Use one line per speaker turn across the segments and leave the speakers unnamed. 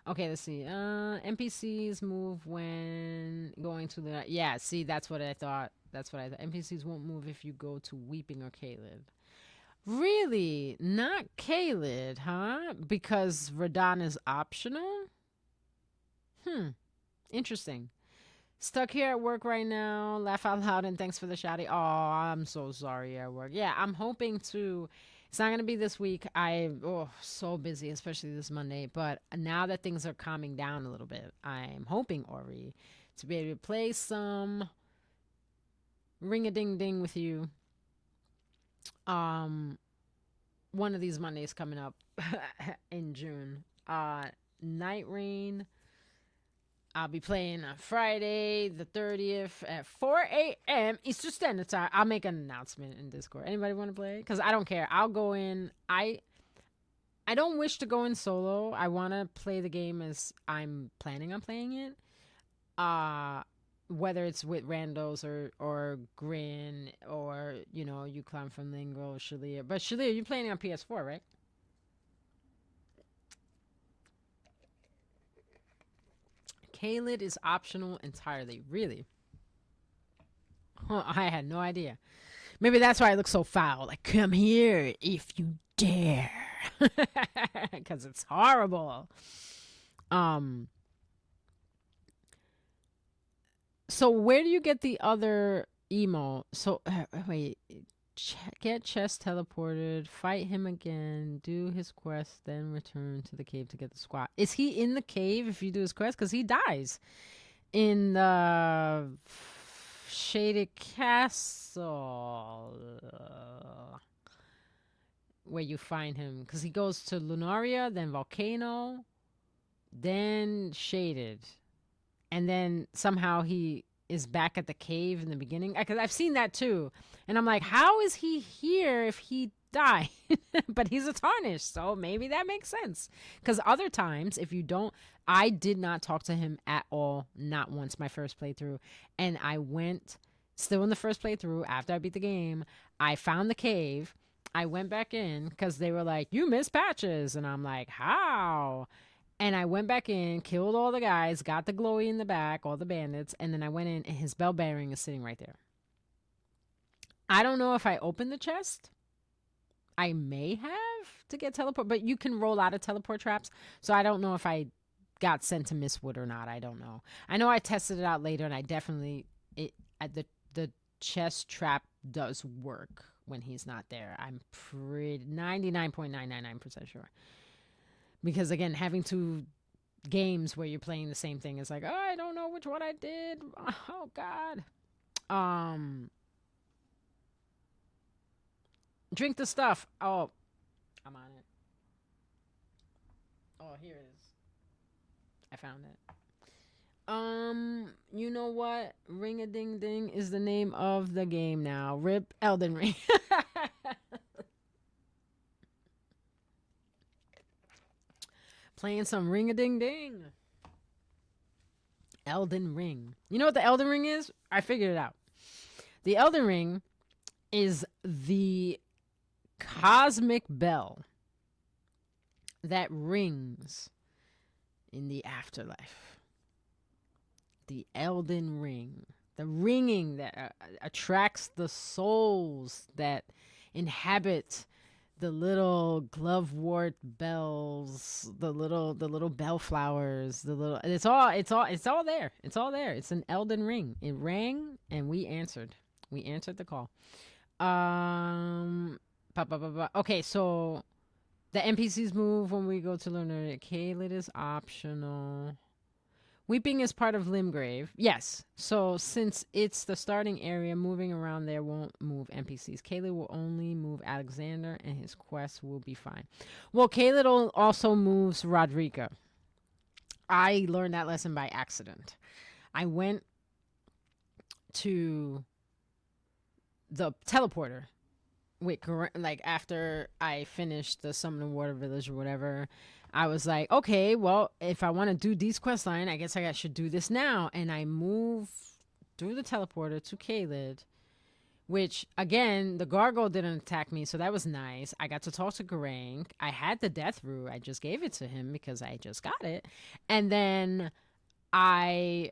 Okay, let's see. NPCs move when going to the. Yeah, see, that's what I thought. That's what I thought. NPCs won't move if you go to Weeping or Caleb. Really? Not Caleb, huh? Because Radon is optional? Hmm. Interesting. Stuck here at work right now. Laugh out loud and thanks for the shouty. Oh, I'm so sorry at work. Yeah, I'm hoping to. It's not gonna be this week. So busy, especially this Monday. But now that things are calming down a little bit, I'm hoping Ori to be able to play some ring a ding ding with you. Um, one of these Mondays coming up in June. Night Rain. I'll be playing on Friday, the 30th at 4 a.m. Eastern Standard Time. I'll make an announcement in Discord. Anybody want to play? Because I don't care. I'll go in. I don't wish to go in solo. I want to play the game as I'm planning on playing it. Whether it's with randos or Grin or, you climb from Lingo, Shaiilr. But Shaiilr, you're playing on PS4, right? Kaled is optional entirely. Really? Huh, I had no idea. Maybe that's why I look so foul. Like, come here if you dare. Because it's horrible. Um. So where do you get the other emo? So wait, get chest teleported, fight him again, do his quest, then return to the cave to get the squat. Is he in the cave if you do his quest? Because he dies in the shaded castle where you find him. Because he goes to Lunaria, then Volcano, then Shaded, and then somehow he is back at the cave in the beginning. Because I've seen that too, and I'm like, how is he here if he died? But he's a tarnished, so maybe that makes sense. Because other times, if you don't, I did not talk to him at all, not once my first playthrough, and I went still in the first playthrough after I beat the game. I found the cave. I went back in because they were like, you missed patches. And I'm like, how? And I went back in, killed all the guys, got the glowy in the back, all the bandits, and then I went in and his bell bearing is sitting right there. I don't know if I opened the chest. I may have to get teleport, but you can roll out of teleport traps. So I don't know if I got sent to Mistwood or not. I don't know. I know I tested it out later, and I definitely the chest trap does work when he's not there. I'm pretty 99.999% sure. Because again, having two games where you're playing the same thing is like, oh, I don't know which one I did. Oh God. Um, drink the stuff. Oh, I'm on it. Oh, here it is. I found it. You know what? Ring a ding ding is the name of the game now. Rip Elden Ring. Playing some ring a ding ding. Elden Ring. You know what the Elden Ring is? I figured it out. The Elden Ring is the cosmic bell that rings in the afterlife. The Elden Ring. The ringing that attracts the souls that inhabit the little glovewort bells, the little bellflowers, the little it's all there. It's all there. It's an Elden Ring. It rang and we answered. We answered the call. Okay, so the NPCs move when we go to learn. Kaled is optional. Weeping is part of Limgrave. Yes. So since it's the starting area, moving around there won't move NPCs. Kaled will only move Alexander, and his quest will be fine. Well, Kaled also moves Rodrika. I learned that lesson by accident. I went to the teleporter with like after I finished the Summoning Water Village or whatever. I was like, okay, well, if I want to do Dee's quest line, I guess I should do this now. And I move through the teleporter to Kaled which again, the gargoyle didn't attack me, so that was nice. I got to talk to Garang. I had the death root. I just gave it to him because I just got it. And then I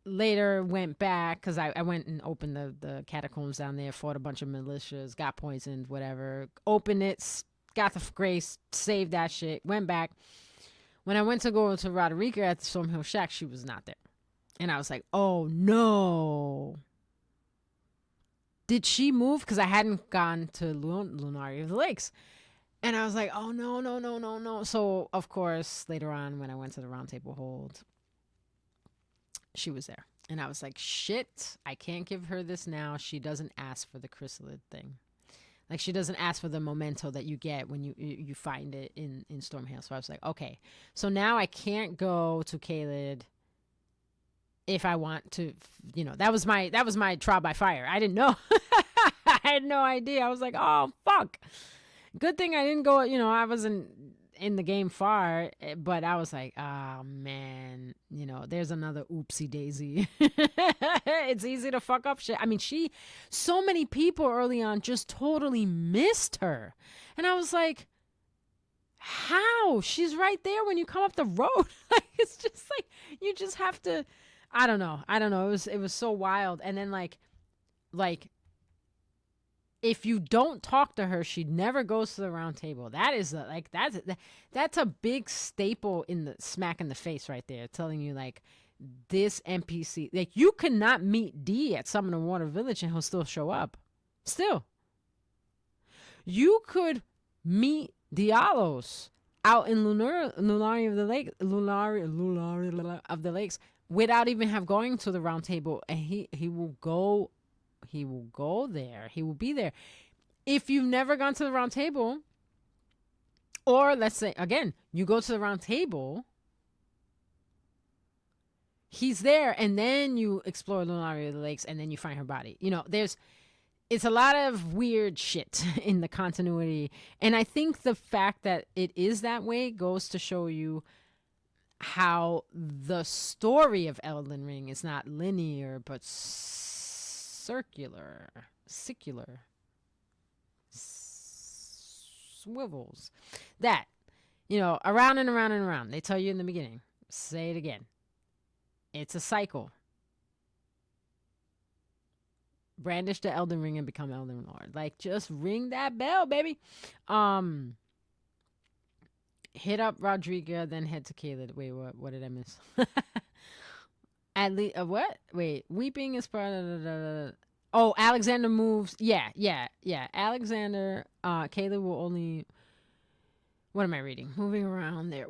later went back because I went and opened the catacombs down there, fought a bunch of militias, got poisoned, whatever. Opened it, got the grace, saved that shit, went back. When I went to go to Roderica at the Stormhill Shack, she was not there. And I was like, oh no. Did she move? Because I hadn't gone to Lunaria of the Lakes. And I was like, oh no, no, no, no, no. So, of course, later on when I went to the round table hold, she was there. And I was like, shit, I can't give her this now. She doesn't ask for the chrysalid thing. Like, she doesn't ask for the memento that you get when you find it in Stormhill. So I was like, okay. So now I can't go to Caelid if I want to, that was my trial by fire. I didn't know. I had no idea. I was like, oh, fuck. Good thing I didn't go, I wasn't in the game far, but I was like, oh man, there's another oopsie daisy. It's easy to fuck up shit. I mean, so many people early on just totally missed her. And I was like, how? She's right there when you come up the road. Like, it's just like, you just have to, I don't know. It was so wild. And then like, if you don't talk to her, she never goes to the round table. That is that's a big staple in the smack in the face right there, telling you like this NPC, like you cannot meet D at Summoner Water Village and he'll still show up. Still, you could meet Dialos out in Lunaria of the Lake, Lunaria of the Lakes, without even going to the round table, and he will go. He will go there. He will be there. If you've never gone to the round table, or let's say, again, you go to the round table, he's there, and then you explore Lunaria of the Lakes, and then you find her body. It's a lot of weird shit in the continuity. And I think the fact that it is that way goes to show you how the story of Elden Ring is not linear, but circular, swivels. That, around and around and around. They tell you in the beginning. Say it again. It's a cycle. Brandish the Elden Ring and become Elden Lord. Like, just ring that bell, baby. Hit up Rodriga, then head to Caelid. Wait, what did I miss? At least, what? Wait, weeping is part of oh, Alexander moves. Yeah. Alexander, Caelid will only, what am I reading? Moving around there.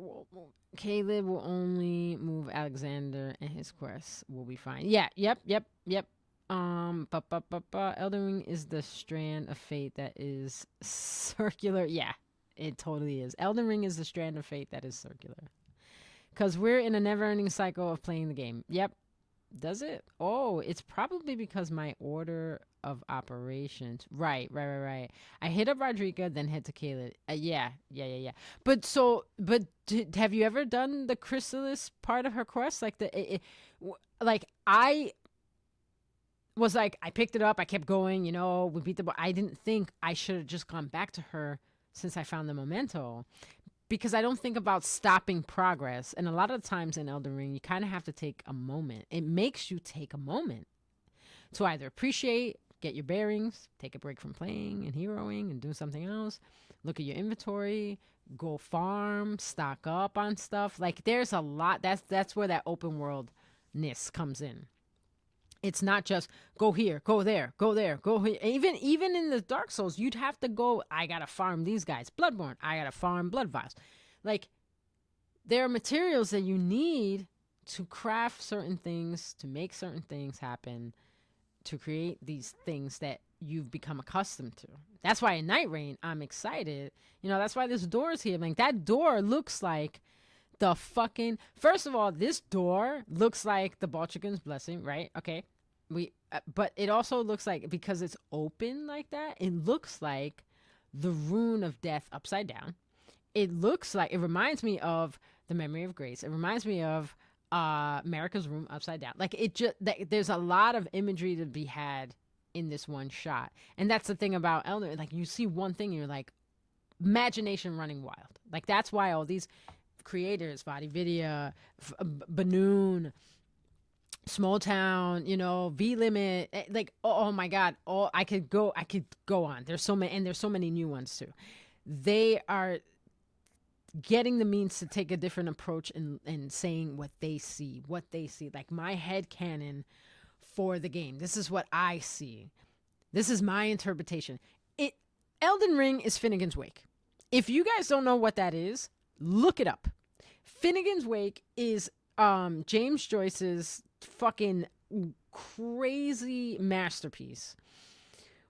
Caelid will only move Alexander, and his quest will be fine. Yeah, yep. Elden Ring is the strand of fate that is circular. Yeah, it totally is. Elden Ring is the strand of fate that is circular. Because we're in a never-ending cycle of playing the game. Yep. Does it? Oh, it's probably because my order of operations. Right. I hit up Rodriga, then head to Caelid. Yeah. But have you ever done the Chrysalis part of her quest? Like I was like, I picked it up, I kept going, we beat the boss. I didn't think I should have just gone back to her since I found the memento. Because I don't think about stopping progress. And a lot of times in Elden Ring, you kind of have to take a moment. It makes you take a moment to either appreciate, get your bearings, take a break from playing and heroing and do something else, look at your inventory, go farm, stock up on stuff. Like, there's a lot. That's where that open worldness comes in. It's not just go here, go there, go there, go here. Even in the Dark Souls, you'd have to go, I gotta farm these guys. Bloodborne, I gotta farm blood vials. Like, there are materials that you need to craft certain things, to make certain things happen, to create these things that you've become accustomed to. That's why in Night Rain, I'm excited. That's why this door is here. Like, that door looks like the fucking, first of all, this door looks like the Baltrigan's Blessing, right? Okay. But it also looks like, because it's open like that, it looks like the Rune of Death upside down. It looks like, it reminds me of the Memory of Grace. It reminds me of Marika's Room upside down. Like, there's a lot of imagery to be had in this one shot. And that's the thing about Elden. Like, you see one thing and you're like, imagination running wild. Like, that's why all these creators, Vadividya, Banoon, Small Town, V Limit, like, oh my God, I could go on. There's so many, and there's so many new ones too. They are getting the means to take a different approach and saying what they see, like my head canon for the game. This is what I see. This is my interpretation. Elden Ring is Finnegan's Wake. If you guys don't know what that is, look it up. Finnegan's Wake is James Joyce's fucking crazy masterpiece,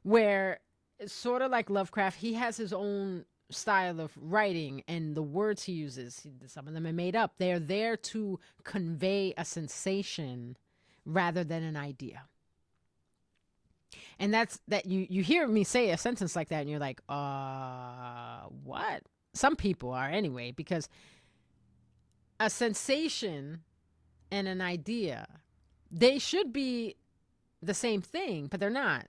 where it's sort of like Lovecraft. He has his own style of writing, and the words he uses, some of them are made up. They're there to convey a sensation rather than an idea. And that's that you hear me say a sentence like that and you're like, what? Some people are anyway, because a sensation and an idea, they should be the same thing, but they're not.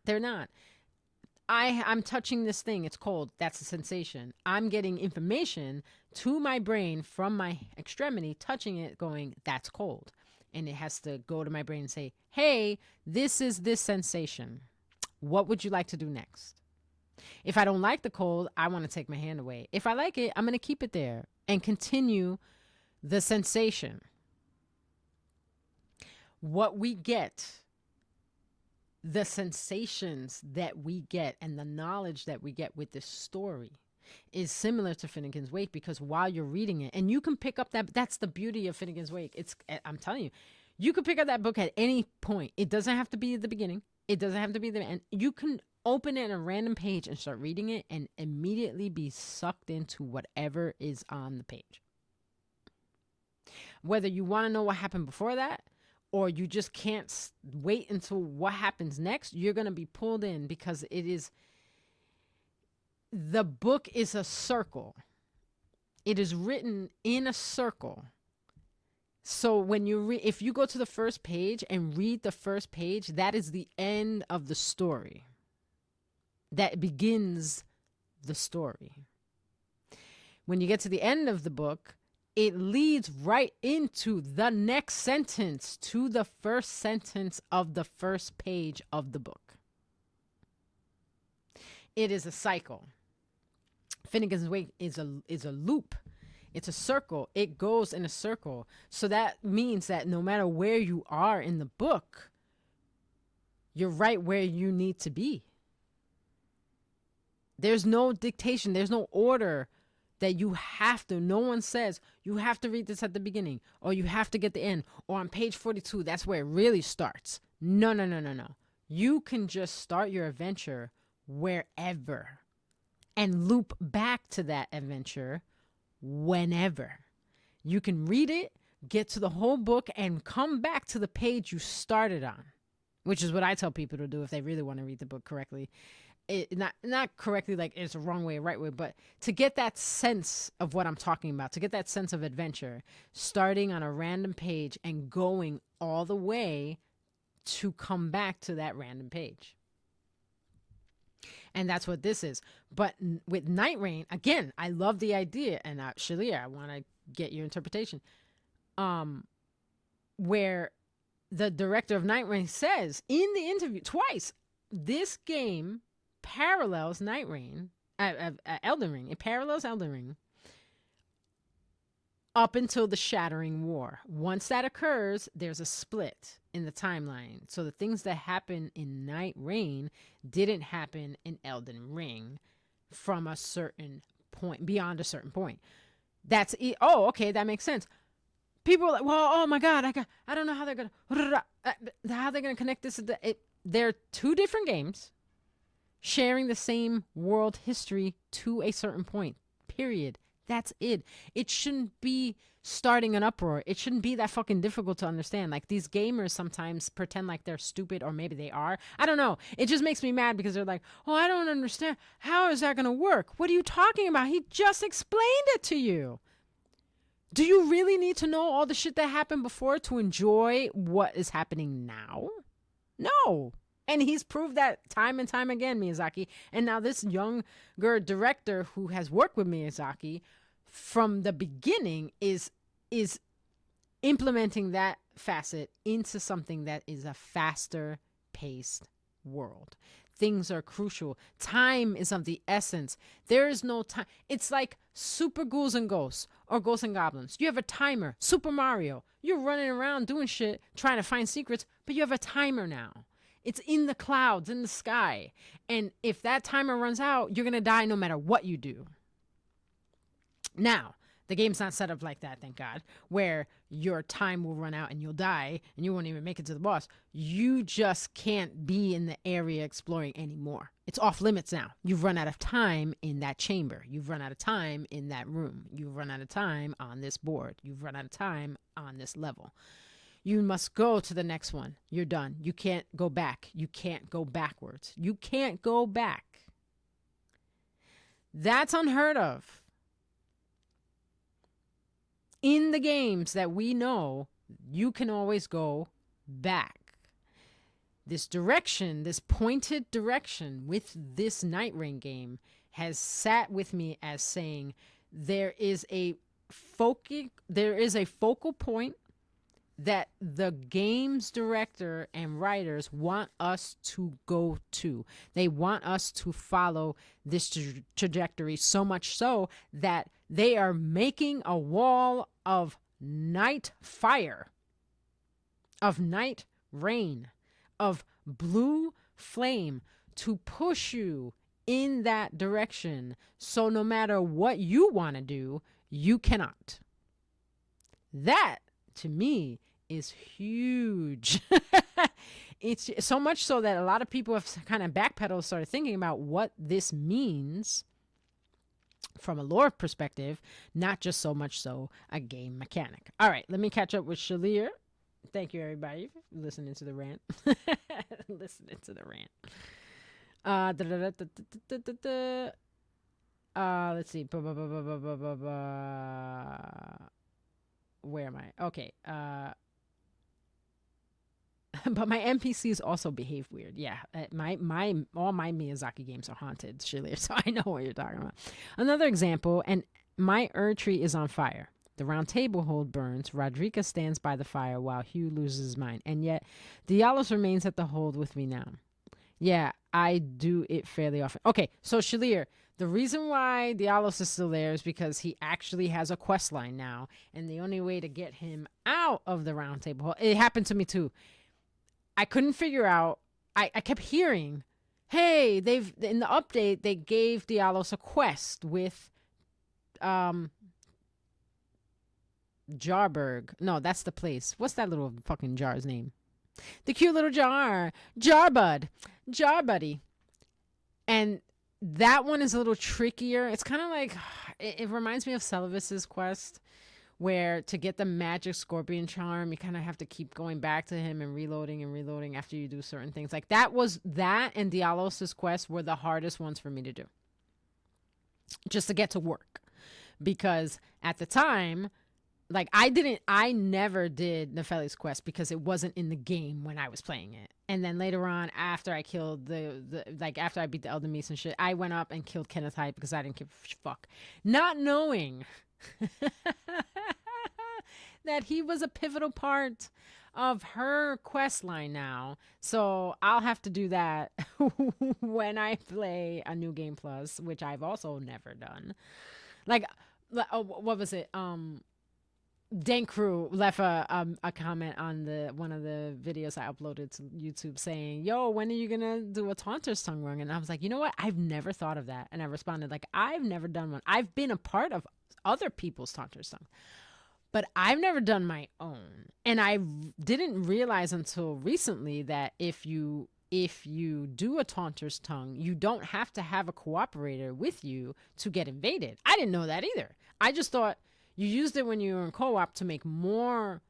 I'm touching this thing, it's cold, that's a sensation. I'm getting information to my brain from my extremity, touching it, going, that's cold. And it has to go to my brain and say, hey, this is this sensation. What would you like to do next? If I don't like the cold, I want to take my hand away. If I like it, I'm going to keep it there and continue the sensation. What we get, the sensations that we get and the knowledge that we get with this story is similar to Finnegan's Wake, because while you're reading it, and you can pick up that's the beauty of Finnegan's Wake. I'm telling you, you could pick up that book at any point. It doesn't have to be the beginning. It doesn't have to be the end. You can open it on a random page and start reading it and immediately be sucked into whatever is on the page. Whether you want to know what happened before that, or you just can't wait until what happens next, you're going to be pulled in, because the book is a circle. It is written in a circle. So when if you go to the first page and read the first page, that is the end of the story. That begins the story. When you get to the end of the book, it leads right into the next sentence, to the first sentence of the first page of the book. It is a cycle. Finnegan's Wake is a loop. It's a circle. It goes in a circle. So that means that no matter where you are in the book, you're right where you need to be. There's no dictation. There's no order that you have to. No one says you have to read this at the beginning, or you have to get the end, or on page 42, that's where it really starts. No. You can just start your adventure wherever and loop back to that adventure whenever. You can read it, get to the whole book, and come back to the page you started on, which is what I tell people to do if they really want to read the book correctly. Not correctly, like it's a wrong way, right way, but to get that sense of what I'm talking about, to get that sense of adventure, starting on a random page and going all the way to come back to that random page. And that's what this is. But with Night Rain, again, I love the idea. And Shaiilr, I want to get your interpretation. Where the director of Night Rain says in the interview twice, this game parallels Night Rain, Elden Ring. It parallels Elden Ring up until the Shattering War. Once that occurs, there's a split in the timeline. So the things that happen in Night Rain didn't happen in Elden Ring from a certain point, beyond a certain point. That's it. Oh, okay, that makes sense. People are like, well, oh my God, I don't know how they're gonna connect this. They're two different games sharing the same world history to a certain point, period. That's it. It shouldn't be starting an uproar. It shouldn't be that fucking difficult to understand. Like, these gamers sometimes pretend like they're stupid, or maybe they are. I don't know. It just makes me mad because they're like, oh, I don't understand. How is that going to work? What are you talking about? He just explained it to you. Do you really need to know all the shit that happened before to enjoy what is happening now? No. And he's proved that time and time again, Miyazaki. And now this younger director who has worked with Miyazaki from the beginning is implementing that facet into something that is a faster paced world. Things are crucial. Time is of the essence. There is no time. It's like Super Ghouls and Ghosts or Ghosts and Goblins. You have a timer. Super Mario. You're running around doing shit, trying to find secrets, but you have a timer now. It's in the clouds, in the sky. And if that timer runs out, you're going to die no matter what you do. Now, the game's not set up like that, thank God, where your time will run out and you'll die and you won't even make it to the boss. You just can't be in the area exploring anymore. It's off limits now. You've run out of time in that chamber. You've run out of time in that room. You've run out of time on this board. You've run out of time on this level. You must go to the next one. You're done. You can't go back. You can't go backwards. You can't go back. That's unheard of. In the games that we know, you can always go back. This direction, this pointed direction with this Night Rain game has sat with me as saying there is a focal point that the game's director and writers want us to go to. They want us to follow this trajectory, so much so that they are making a wall of night fire, of night rain, of blue flame to push you in that direction. So no matter what you want to do, you cannot. That, to me, is huge. It's so much so that a lot of people have kind of backpedaled, started thinking about what this means from a lore perspective, not just so much so a game mechanic. All right, let me catch up with Shaiilr. Thank you, everybody, for listening to the rant. Listening to the rant. Let's see. Where am I? Okay. But my NPCs also behave weird. Yeah, all my Miyazaki games are haunted, Shaiilr, so I know what you're talking about. Another example, and my tree is on fire. The round table hold burns. Rodrika stands by the fire while Hugh loses his mind, and yet Dialos remains at the hold with me now. Yeah, I do it fairly often. Okay, so Shaiilr, the reason why Dialos is still there is because he actually has a quest line now, and the only way to get him out of the round table hold, it happened to me too. I couldn't figure out. I kept hearing, hey, they've in the update they gave Dialos a quest with Jarberg. No, that's the place. What's that little fucking jar's name? The cute little jar. Jarbuddy. And that one is a little trickier. It's kind of like, it reminds me of Celivis's quest, where to get the magic scorpion charm, you kind of have to keep going back to him and reloading after you do certain things. Like that and Dialos' quest were the hardest ones for me to do. Just to get to work. Because at the time, like I never did Nefeli's quest because it wasn't in the game when I was playing it. And then later on, after I killed after I beat the Elden Beast and shit, I went up and killed Kenneth Hyde because I didn't give a fuck. Not knowing that he was a pivotal part of her quest line now. So I'll have to do that when I play a New Game Plus, which I've also never done. Like, what was it? Dank Crew left a comment on one of the videos I uploaded to YouTube saying, yo, when are you gonna do a Taunter's Tongue run? And I was like, you know what? I've never thought of that. And I responded, like, I've never done one. I've been a part of other people's Taunter's Tongue, but I've never done my own. And I didn't realize until recently that if you do a Taunter's Tongue, you don't have to have a cooperator with you to get invaded. I didn't know that either. I just thought you used it when you were in co-op to make more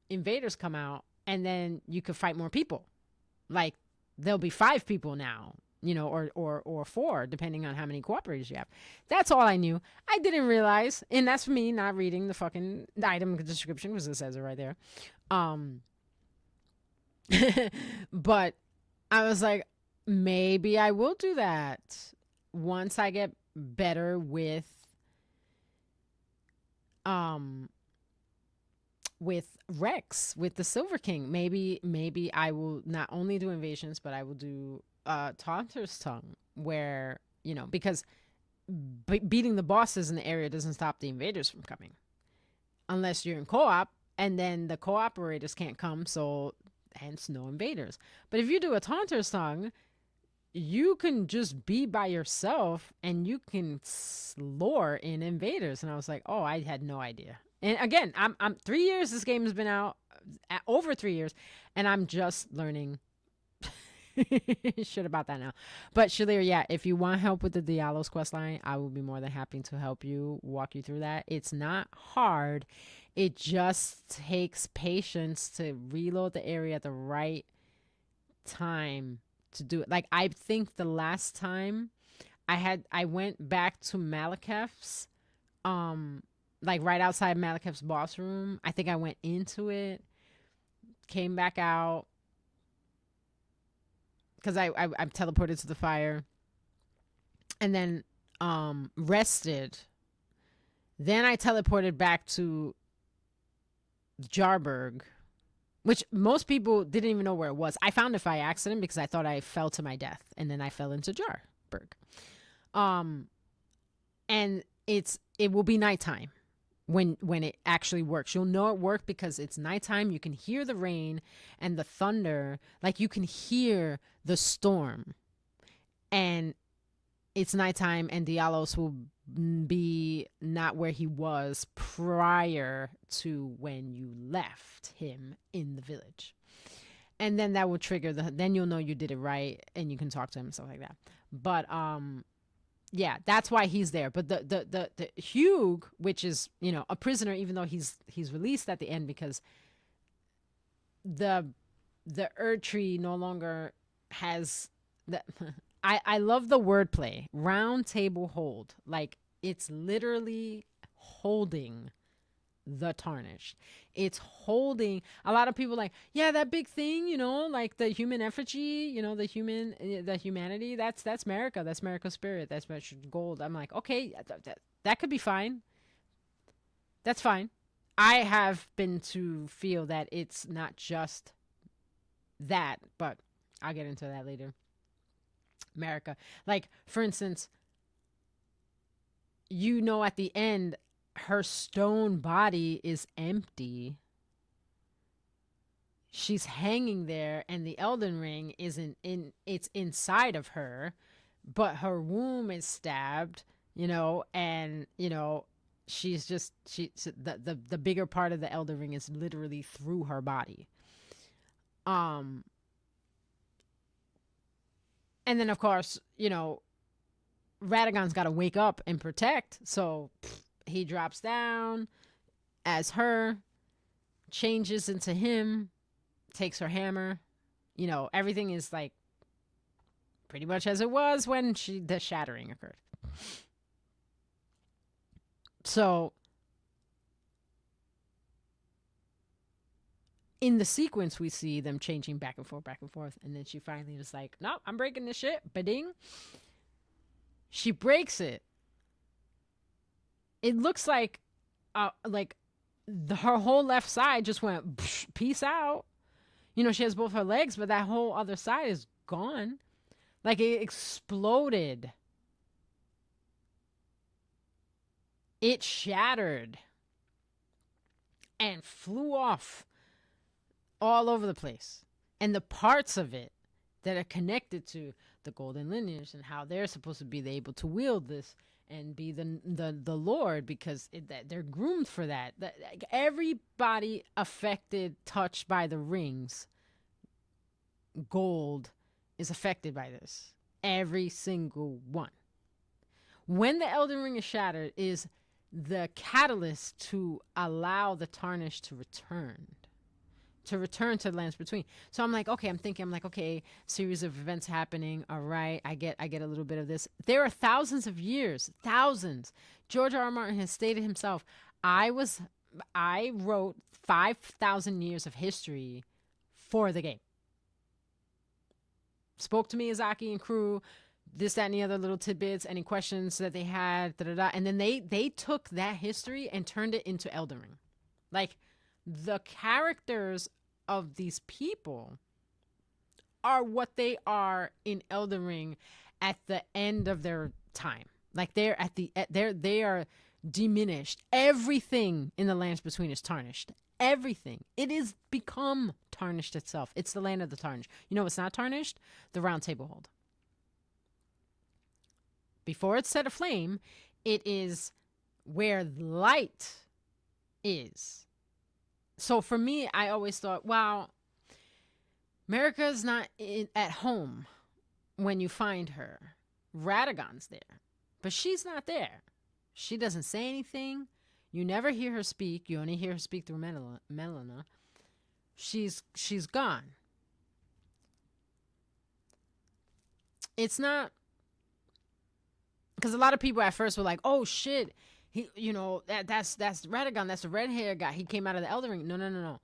invaders come out, and then you could fight more people. Like, there'll be 5 people now, or 4, depending on how many cooperators you have. That's all I knew. I didn't realize, and that's me not reading the fucking item description, because it says it right there. But I was like, maybe I will do that once I get better um with Rex, with the Silver King. Maybe I will not only do invasions, but I will do Taunter's Tongue, where, because beating the bosses in the area doesn't stop the invaders from coming unless you're in co-op, and then the cooperators can't come, so hence no invaders. But if you do a Taunter's Tongue, you can just be by yourself and you can lure in invaders. And I was like, oh, I had no idea. And again, I'm 3 years this game has been out, over 3 years, and I'm just learning shit about that now. But Shaiilr, yeah, if you want help with the Dialos questline, I will be more than happy to help you, walk you through that. It's not hard. It just takes patience to reload the area at the right time to do it. Like, I think the last time I went back to Malekith's, like right outside Malekith's boss room. I think I went into it, came back out, because I'm teleported to the fire, and then rested. Then I teleported back to Jarburg, which most people didn't even know where it was. I found it by accident because I thought I fell to my death, and then I fell into Jarburg. And it will be nighttime when it actually works. You'll know it worked because it's nighttime. You can hear the rain and the thunder, like you can hear the storm, and it's nighttime, and Dialos will be not where he was prior to when you left him in the village. And then that will trigger then you'll know you did it right, and you can talk to him and stuff like that. But yeah, that's why he's there. But the Hugh, which is, a prisoner, even though he's released at the end because the Erd tree no longer has the I love the wordplay. Round table hold. Like, it's literally holding the tarnished. It's holding a lot of people, like, yeah, that big thing, like the human effigy, the humanity, that's America. That's America's spirit. That's gold. I'm like, okay, that could be fine. That's fine. I have been to feel that it's not just that, but I'll get into that later. America. Like, for instance, at the end, her stone body is empty. She's hanging there, and the Elden Ring it's inside of her, but her womb is stabbed, and she's just the bigger part of the Elden Ring is literally through her body. And then, of course, Radagon's got to wake up and protect. So he drops down as her, changes into him, takes her hammer. Everything is like pretty much as it was when the shattering occurred. So in the sequence, we see them changing back and forth, and then she finally was like, "No, I'm breaking this shit." Ba-ding. She breaks it. It looks like her whole left side just went peace out. She has both her legs, but that whole other side is gone. Like, it exploded. It shattered and flew off all over the place. And the parts of it that are connected to the golden lineage and how they're supposed to be able to wield this and be the Lord, because they're groomed for that. Everybody affected, touched by the rings, gold, is affected by this. Every single one. When the Elden Ring is shattered, is the catalyst to allow the tarnished to return to the lands between. So I'm like, okay, series of events happening. All right, I get a little bit of this. There are thousands of years, George R. R. Martin has stated himself, I wrote 5,000 years of history for the game. spoke to Miyazaki and crew, this, that, and the other little tidbits, any questions that they had, da da da. And then they took that history and turned it into Elden Ring. Like, the characters of these people are what they are in Elden Ring at the end of their time. Like, they are diminished. Everything in the lands between is tarnished. Everything. It is become tarnished itself. It's the land of the tarnished. You know what's not tarnished? The Round Table Hold. Before it's set aflame, it is where light is. So for me, I always thought, wow, Marika's not at home when you find her. Radagon's there, but she's not there. She doesn't say anything. You never hear her speak. You only hear her speak through Melina. She's gone. It's not, because a lot of people at first were like, "Oh shit, he, that's Radagon. That's the red hair guy. He came out of the Elden Ring." No.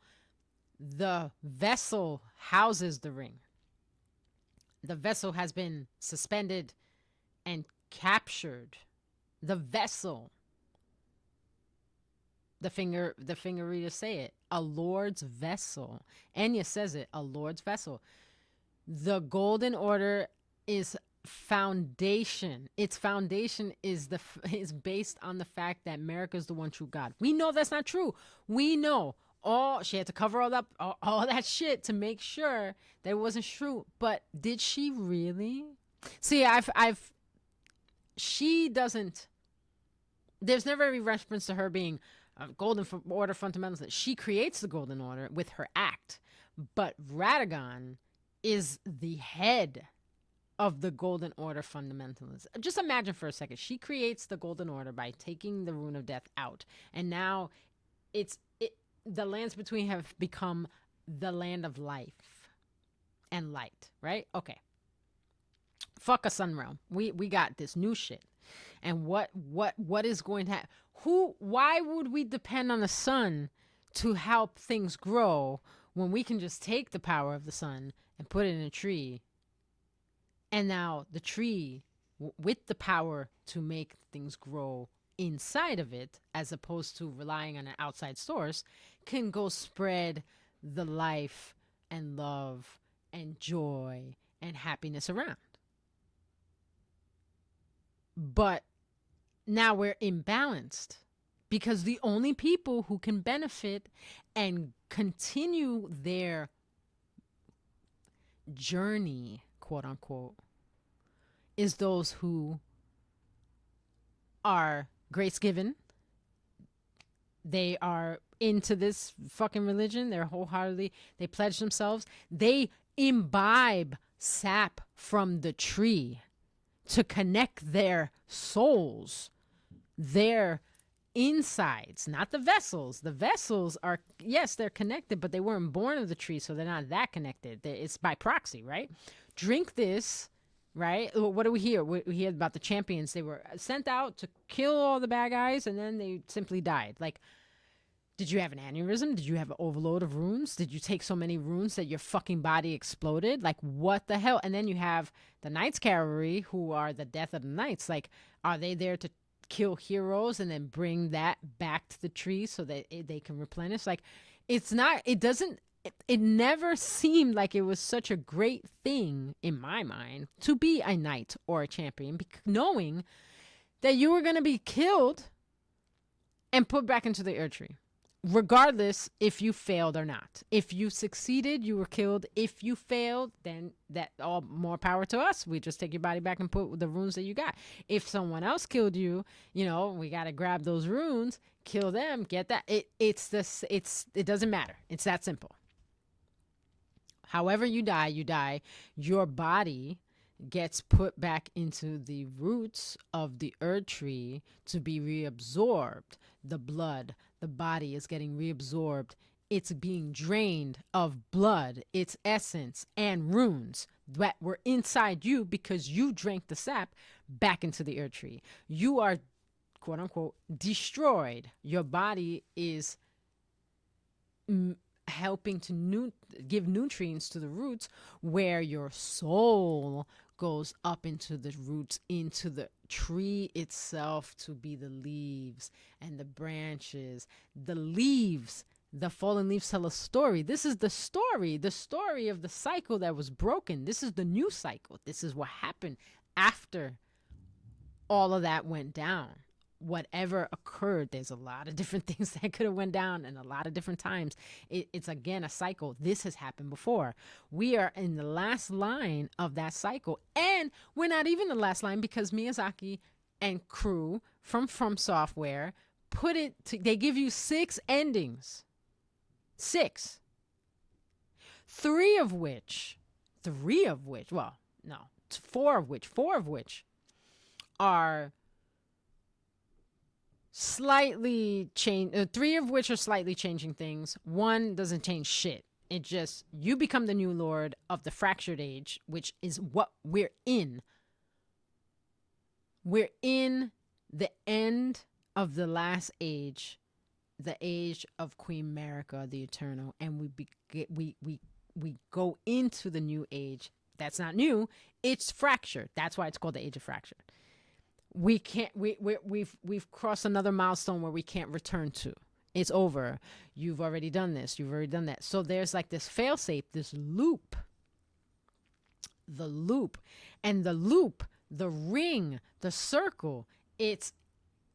The vessel houses the ring. The vessel has been suspended and captured. The vessel. The finger readers say it. A Lord's vessel. Enya says it. A Lord's vessel. The Golden Order is foundation. Its foundation is based on the fact that Marika is the one true God. We know that's not true. We know. She had to cover all that shit to make sure that it wasn't true. But did she really? See, she doesn't. There's never any reference to her being a Golden Order fundamentalist. She creates the Golden Order with her act, but Radagon is the head of the Golden Order fundamentalists. Just imagine for a second. She creates the Golden Order by taking the Rune of Death out, and now the lands between have become the land of life and light, right? Okay. Fuck a sun realm. We got this new shit. And what is going to happen? Why would we depend on the sun to help things grow when we can just take the power of the sun and put it in a tree? And now the tree, with the power to make things grow inside of it, as opposed to relying on an outside source, can go spread the life and love and joy and happiness around. But now we're imbalanced because the only people who can benefit and continue their journey, quote unquote, is those who are grace given. They are into this fucking religion. They're wholeheartedly, they pledge themselves. They imbibe sap from the tree to connect their souls, their insides, not the vessels. The vessels are, yes, they're connected, but they weren't born of the tree, so they're not that connected. It's by proxy, right? Drink this, right? What do we hear? We hear about the champions. They were sent out to kill all the bad guys, and then they simply died. Like, did you have an aneurysm? Did you have an overload of runes? Did you take so many runes that your fucking body exploded? Like, what the hell? And then you have the Knights Cavalry, who are the death of the knights. Like, are they there to kill heroes and then bring that back to the tree so that they can replenish? Like, it's not, it never seemed like it was such a great thing in my mind to be a knight or a champion, knowing that you were going to be killed and put back into the Erd tree, regardless if you failed or not. If you succeeded, you were killed. If you failed, then that all more power to us. We just take your body back and put the runes that you got. If someone else killed you, we got to grab those runes, kill them, get that. It doesn't matter. It's that simple. However you die. Your body gets put back into the roots of the Erd tree to be reabsorbed. The blood, the body is getting reabsorbed. It's being drained of blood, its essence, and runes that were inside you because you drank the sap back into the Erd tree. You are, quote unquote, destroyed. Your body is helping to give nutrients to the roots, where your soul goes up into the roots, into the tree itself, to be the leaves and the branches. The leaves, the fallen leaves tell a story. This is the story of the cycle that was broken. This is the new cycle. This is what happened after all of that went down. Whatever occurred, there's a lot of different things that could have went down, and a lot of different times. It's again a cycle. This has happened before. We are in the last line of that cycle, and we're not even the last line, because Miyazaki and crew from Software put it they give you 6 endings. 6. 3 of which, well, no, 4 of which are slightly change. 3 of which are slightly changing things. 1 doesn't change shit. It just, you become the new lord of the fractured age, which is what we're in. We're in the end of the last age, the age of Queen Marika, the Eternal, and we go into the new age. That's not new. It's fractured. That's why it's called the Age of Fracture. We can't. We've crossed another milestone where we can't return to. It's over. You've already done this. You've already done that. So there's like this failsafe, this loop. The loop, the ring, the circle. It's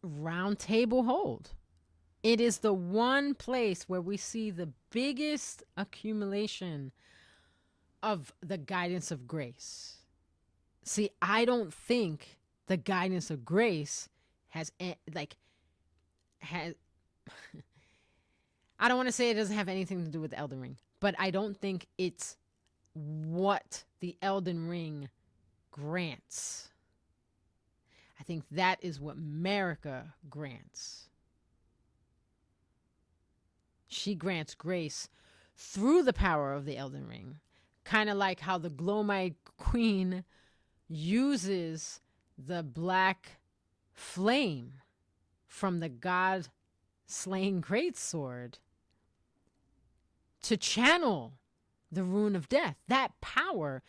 round table hold. It is the one place where we see the biggest accumulation of the guidance of grace. See, I don't think the guidance of grace has I don't want to say it doesn't have anything to do with the Elden Ring, but I don't think it's what the Elden Ring grants. I think that is what Marika grants. She grants grace through the power of the Elden Ring, kind of like how the Glowmite Queen uses the black flame from the god slaying greatsword to channel the rune of death. That power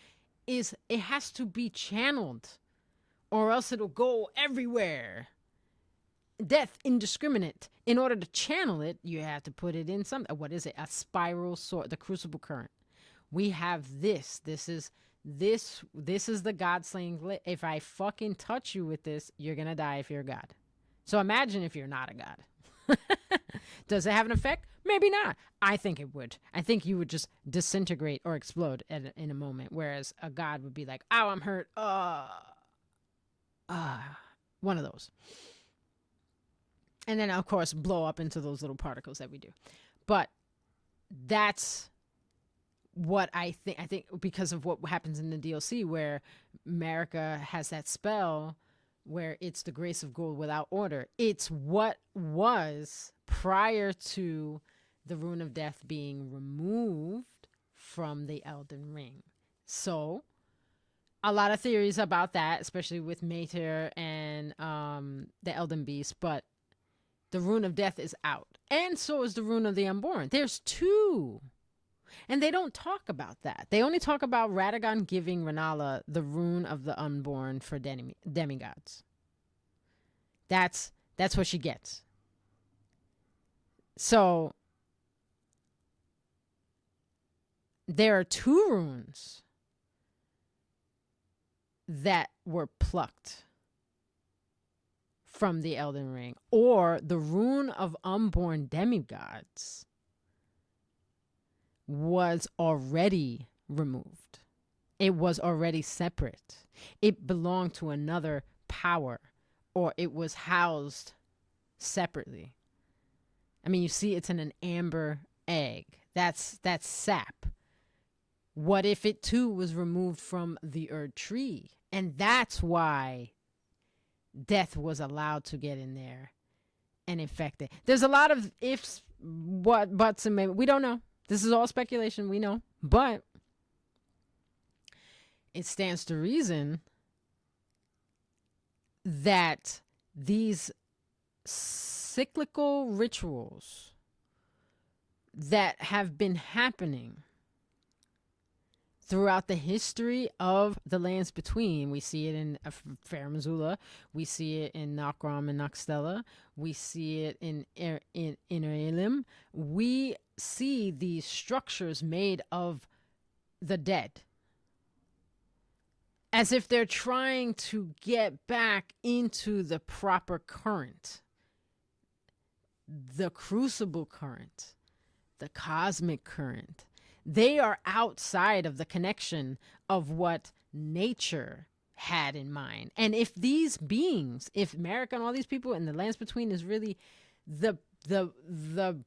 it has to be channeled, or else it'll go everywhere. Death indiscriminate. In order to channel it, you have to put it in something. What is it? A spiral sword, the crucible current. We have this. This is the god slaying. If I fucking touch you with this, you're gonna die if you're a god. So imagine if you're not a god. Does it have an effect? Maybe not. I think it would. I think you would just disintegrate or explode in a moment, whereas a god would be like, "Ow, I'm hurt." One of those. And then, of course, blow up into those little particles that we do. But that's what I think. I think because of what happens in the DLC, where Marika has that spell where it's the grace of gold without order. It's what was prior to the rune of death being removed from the Elden Ring. So a lot of theories about that, especially with Mater and the Elden Beast, but the rune of death is out. And so is the rune of the unborn. There's 2. And they don't talk about that. They only talk about Radagon giving Renala the rune of the unborn for demigods. That's what she gets. So there are 2 runes that were plucked from the Elden Ring, or the rune of unborn demigods was already removed. It was already separate. It belonged to another power, or it was housed separately. I mean, you see it's in an amber egg. That's sap. What if it too was removed from the Erd tree? And that's why death was allowed to get in there and infect it. There's a lot of ifs, buts, and maybe. We don't know. This is all speculation, we know. But it stands to reason that these cyclical rituals that have been happening throughout the history of the lands between. We see it in Fair Missoula. We see it in Nokrom and Noxtella. We see it in Elim. We see these structures made of the dead, as if they're trying to get back into the proper current, the crucible current, the cosmic current. They are outside of the connection of what nature had in mind. And if these beings, if America and all these people in the lands between is really the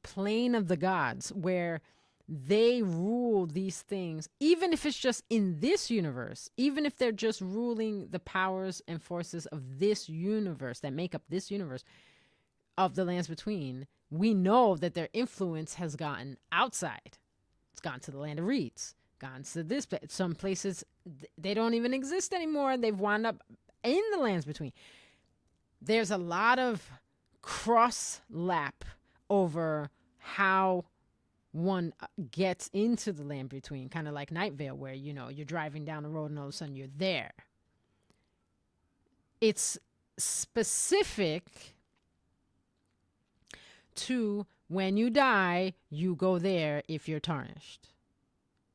plane of the gods, where they rule these things, even if it's just in this universe, even if they're just ruling the powers and forces of this universe that make up this universe of the lands between, we know that their influence has gotten outside. It's gone to the land of reeds, gone to this, but some places they don't even exist anymore. They've wound up in the lands between. There's a lot of cross lap over how one gets into the land between, kind of like Night Vale, where, you know, you're driving down the road and all of a sudden you're there. It's specific to when you die, you go there if you're tarnished.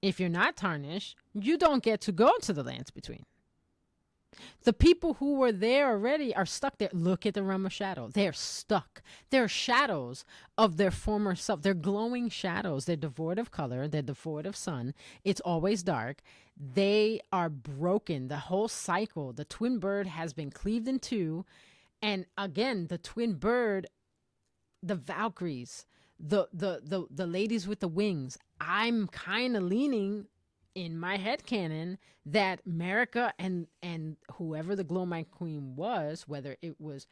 If you're not tarnished, you don't get to go to the lands between. The people who were there already are stuck there. Look at the realm of shadow. They're stuck. They're shadows of their former self. They're glowing shadows. They're devoid of color. They're devoid of sun. It's always dark. They are broken. The whole cycle, the twin bird has been cleaved in two. And again, the twin bird, the Valkyries, the ladies with the wings. I'm kind of leaning in my headcanon that America and whoever the Glowmine Queen was, whether it was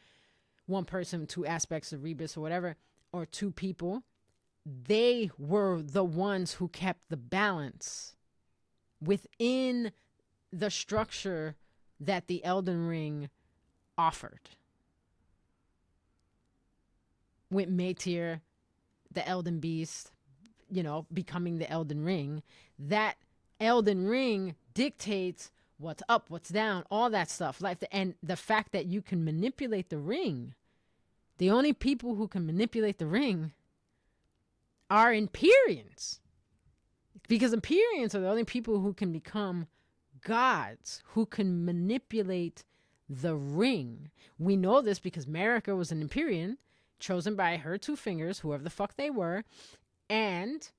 one person, two aspects of Rebus or whatever, or two people, they were the ones who kept the balance within the structure that the Elden Ring offered. With Matir, the Elden Beast, you know, becoming the Elden Ring, that Elden Ring dictates what's up, what's down, all that stuff. And the fact that you can manipulate the ring, the only people who can manipulate the ring are Empyreans. Because Empyreans are the only people who can become gods, who can manipulate the ring. We know this because Marika was an Empyrean, chosen by her two fingers, whoever the fuck they were, and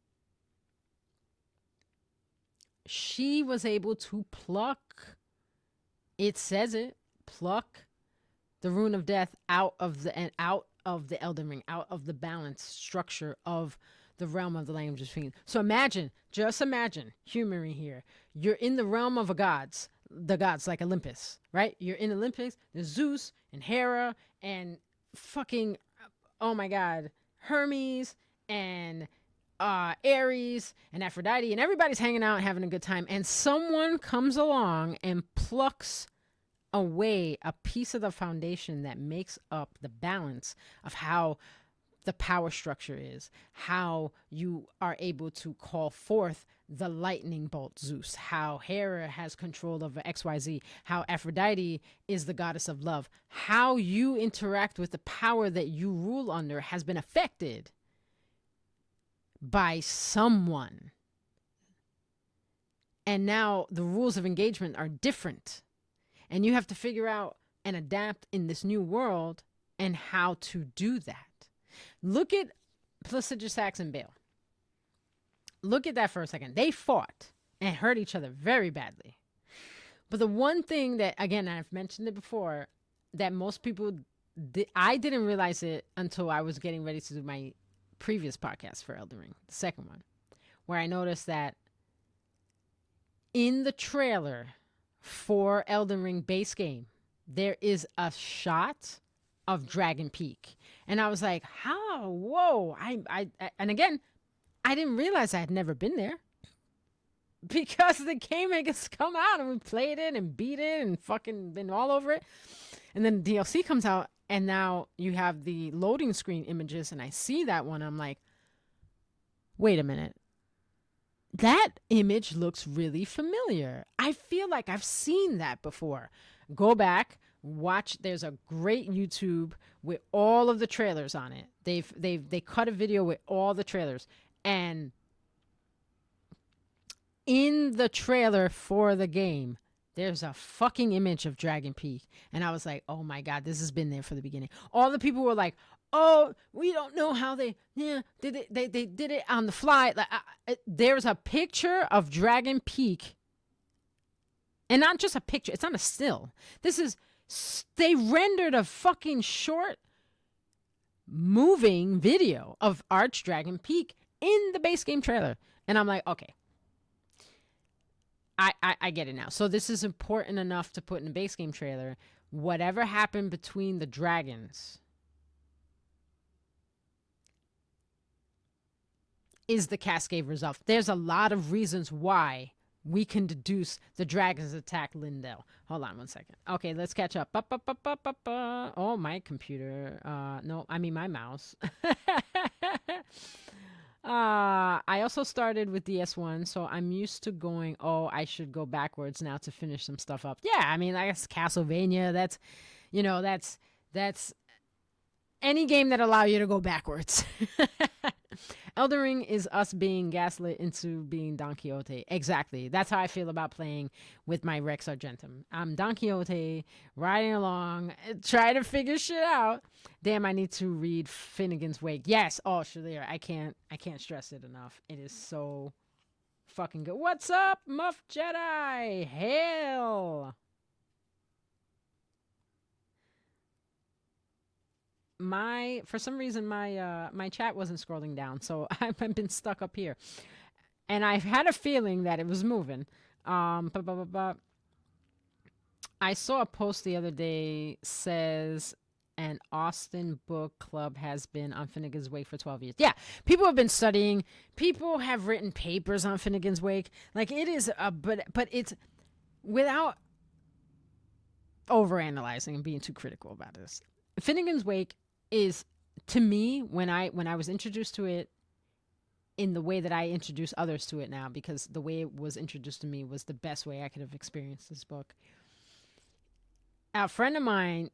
she was able to pluck, it says it, pluck the rune of death out of the Elden Ring, out of the balance structure of the realm of the language between. So just imagine, humouring here, you're in the realm of the gods like Olympus, right? You're in Olympus, there's Zeus and Hera and fucking, oh my God, Hermes and Ares and Aphrodite, and everybody's hanging out and having a good time, and someone comes along and plucks away a piece of the foundation that makes up the balance of how the power structure is, how you are able to call forth the lightning bolt Zeus, how Hera has control over XYZ, how Aphrodite is the goddess of love, how you interact with the power that you rule under has been affected by someone. And now the rules of engagement are different. And you have to figure out and adapt in this new world and how to do that. Look at Placidusax and Bale. Look at that for a second. They fought and hurt each other very badly. But the one thing that, again, I've mentioned it before, that most people, I didn't realize it until I was getting ready to do my previous podcast for Elden Ring, the second one, where I noticed that in the trailer for Elden Ring base game, there is a shot of Dragon Peak. And I was like, how? Whoa. And again, I didn't realize I had never been there, because the game has come out and we played it and beat it and fucking been all over it. And then the DLC comes out and now you have the loading screen images, and I see that one. I'm like, wait a minute. That image looks really familiar. I feel like I've seen that before. Go back, watch. There's a great YouTube with all of the trailers on it. They cut a video with all the trailers, and in the trailer for the game, there's a fucking image of Dragon Peak. And I was like, oh my God, this has been there for the beginning. All the people were like, oh, we don't know how they did it. They did it on the fly. Like, there's a picture of Dragon Peak. And not just a picture. It's not a still. They rendered a fucking short moving video of Archdragon Peak in the base game trailer. And I'm like, okay. I get it now. So this is important enough to put in the base game trailer. Whatever happened between the dragons is the Cascade result. There's a lot of reasons why we can deduce the dragons attack Lindell. Hold on one second. Okay, let's catch up. Oh, my computer. No, I mean my mouse. I also started with DS1, so I'm used to going, oh, I should go backwards now to finish some stuff up. Yeah, I mean, I guess Castlevania, that's any game that allow you to go backwards. Elden Ring is us being gaslit into being Don Quixote. Exactly. That's how I feel about playing with my Rex Argentum. I'm Don Quixote, riding along, trying to figure shit out. Damn, I need to read Finnegan's Wake. Yes. Oh, Shaiilr, I can't stress it enough. It is so fucking good. What's up, Muff Jedi? Hail. For some reason my chat wasn't scrolling down, so I've been stuck up here, and I've had a feeling that it was moving. I saw a post the other day says an Austin book club has been on Finnegan's Wake for 12 years. Yeah, people have been studying. People have written papers on Finnegan's Wake. Like, it is but it's without overanalyzing and being too critical about this. Finnegan's Wake is, to me, when I was introduced to it in the way that I introduce others to it now, because the way it was introduced to me was the best way I could have experienced this book. A friend of mine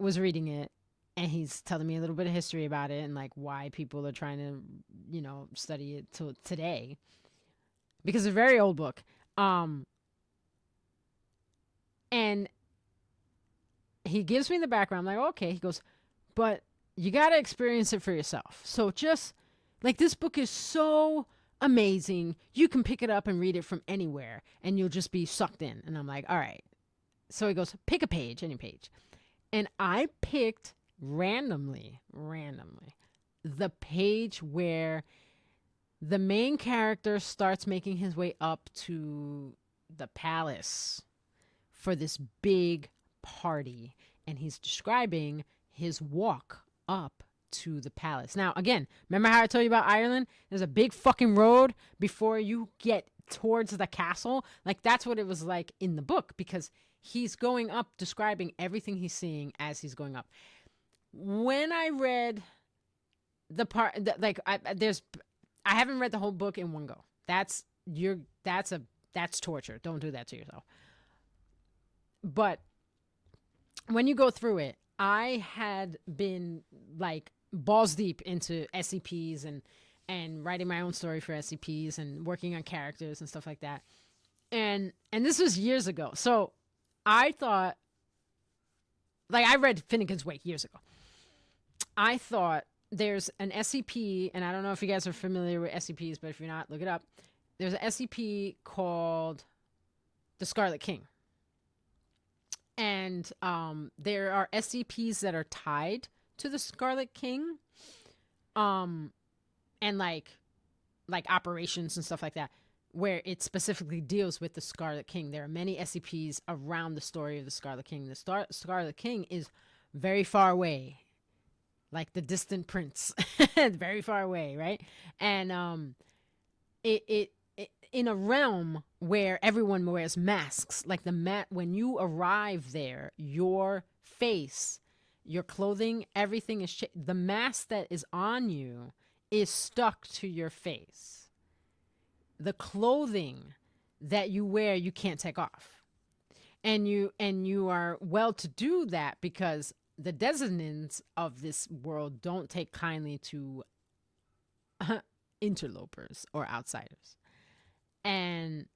was reading it, and he's telling me a little bit of history about it and like why people are trying to, study it till today, because it's a very old book. And he gives me the background. I'm like, okay. He goes, but you got to experience it for yourself. So just like, this book is so amazing. You can pick it up and read it from anywhere and you'll just be sucked in. And I'm like, all right. So he goes, pick a page, any page. And I picked randomly, the page where the main character starts making his way up to the palace for this big party, and he's describing his walk up to the palace. Now, again, remember how I told you about Ireland? There's a big fucking road before you get towards the castle. Like, that's what it was like in the book, because he's going up describing everything he's seeing as he's going up. When I read the part that, I haven't read the whole book in one go. That's torture. Don't do that to yourself. But when you go through it, I had been like balls deep into SCPs and writing my own story for SCPs and working on characters and stuff like that. And this was years ago. So I thought, like, I read Finnegan's Wake years ago. I thought there's an SCP, and I don't know if you guys are familiar with SCPs, but if you're not, look it up. There's an SCP called the Scarlet King. And there are SCPs that are tied to the Scarlet King, and like operations and stuff like that, where it specifically deals with the Scarlet King. There are many SCPs around the story of the Scarlet King. The Scarlet King is very far away, like the distant prince, very far away, right? And it in a realm where everyone wears masks, like when you arrive there, your face, your clothing, everything is the mask that is on you is stuck to your face. The clothing that you wear, you can't take off. And you are well to do that because the Desonins of this world don't take kindly to interlopers or outsiders. And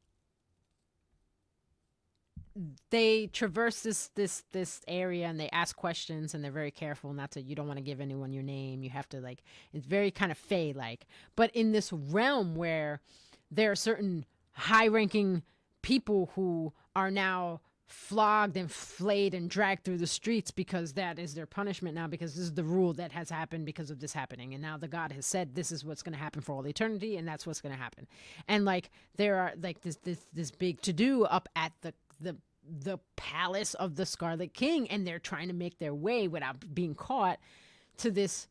they traverse this area and they ask questions and they're very careful not to, you don't want to give anyone your name. You have to like, it's very kind of Fae like. But in this realm where there are certain high ranking people who are now flogged and flayed and dragged through the streets because that is their punishment now, because this is the rule that has happened because of this happening, and now the god has said this is what's going to happen for all eternity, and that's what's going to happen. And like there are like this big to do up at the palace of the Scarlet King, and they're trying to make their way without being caught to this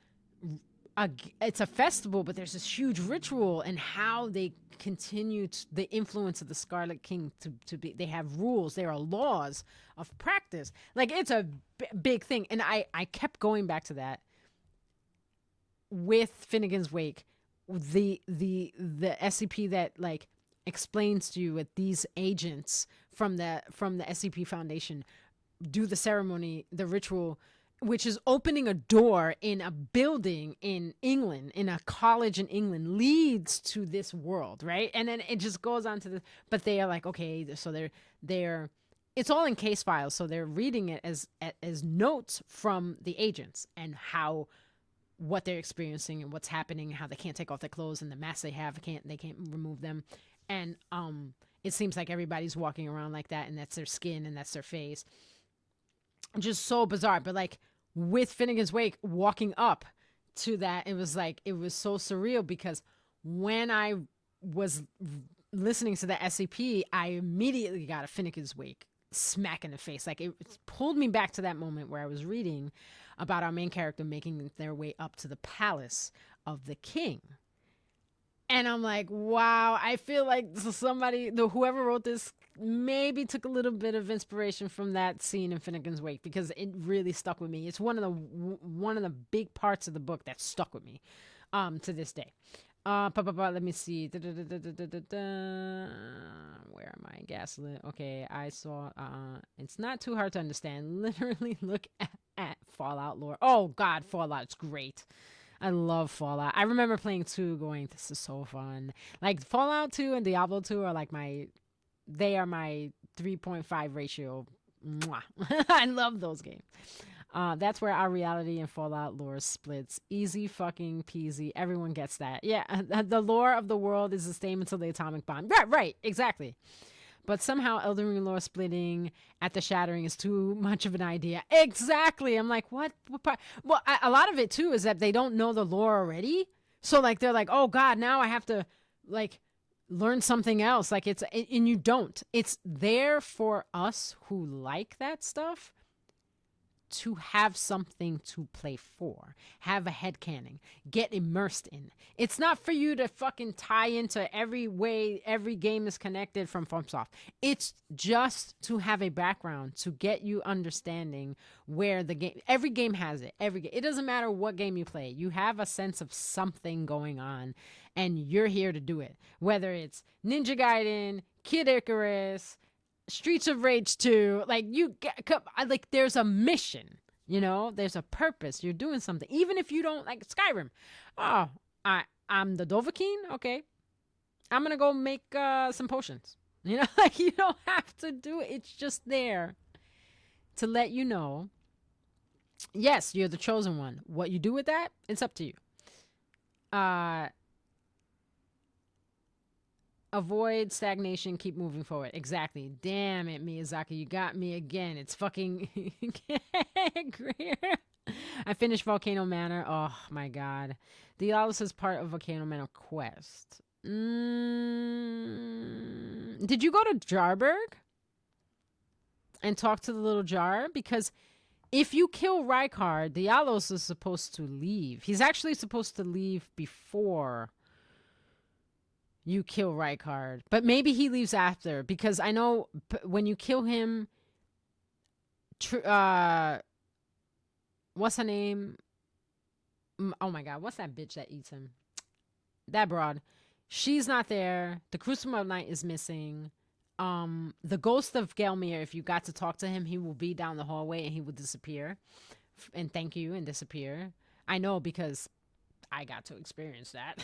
it's a festival, but there's this huge ritual, and how they continue the influence of the Scarlet King to be, they have rules, there are laws of practice, like it's a big thing. And I kept going back to that with Finnegan's Wake, the SCP that like explains to you that these agents from the SCP Foundation do the ceremony, the ritual, which is opening a door in a building in England, in a college in England, leads to this world, right? And then it just goes on to the, but they are like, okay, so they're it's all in case files, so they're reading it as notes from the agents and how, what they're experiencing and what's happening, how they can't take off their clothes and the masks they have, they can't remove them. And it seems like everybody's walking around like that, and that's their skin and that's their face. Just so bizarre. But like with Finnegan's Wake, walking up to that, it was so surreal, because when I was listening to the SCP, I immediately got a Finnegan's Wake smack in the face. Like it pulled me back to that moment where I was reading about our main character making their way up to the palace of the king. And I'm like, wow, I feel like whoever wrote this maybe took a little bit of inspiration from that scene in Finnegan's Wake, because it really stuck with me. It's one of the big parts of the book that stuck with me to this day. Let me see. Where am I? Gaslit. Okay, I saw. It's not too hard to understand. Literally look at Fallout lore. Oh God, Fallout. It's great. I love Fallout. I remember playing 2 going, this is so fun. Like Fallout 2 and Diablo 2 are like they are my 3.5 ratio. Mwah. I love those games. That's where our reality and Fallout lore splits. Easy fucking peasy. Everyone gets that. Yeah, the lore of the world is the same until the atomic bomb. Right, exactly. But somehow Elden Ring lore splitting at the Shattering is too much of an idea. Exactly. I'm like, what part? Well, a lot of it too is that they don't know the lore already. So like they're like, oh God, now I have to like learn something else. Like and you don't. It's there for us who like that stuff to have something to play for, have a headcanon, get immersed in. It's not for you to fucking tie into every way every game is connected from FromSoft. It's just to have a background to get you understanding where the game, every game has it. It doesn't matter what game you play. You have a sense of something going on and you're here to do it. Whether it's Ninja Gaiden, Kid Icarus, Streets of Rage 2, like there's a mission, there's a purpose. You're doing something, even if you don't like Skyrim. Oh, I'm the Dovahkiin. Okay, I'm gonna go make some potions. Like you don't have to do it. It's just there to let you know. Yes, you're the chosen one. What you do with that, it's up to you. Avoid stagnation, keep moving forward. Exactly. Damn it, Miyazaki, you got me again. It's fucking Greer. I finished Volcano Manor. Oh my God. Dialos is part of Volcano Manor quest. Did you go to Jarburg and talk to the little jar? Because if you kill Rykard, Dialos is supposed to leave. He's actually supposed to leave before you kill Rykard, but maybe he leaves after, because I know when you kill him, what's her name? Oh my God, what's that bitch that eats him? that broad. She's not there. The Crucible Knight is missing. The ghost of Gelmir, if you got to talk to him, he will be down the hallway and he will disappear and thank you and disappear. I know because I got to experience that,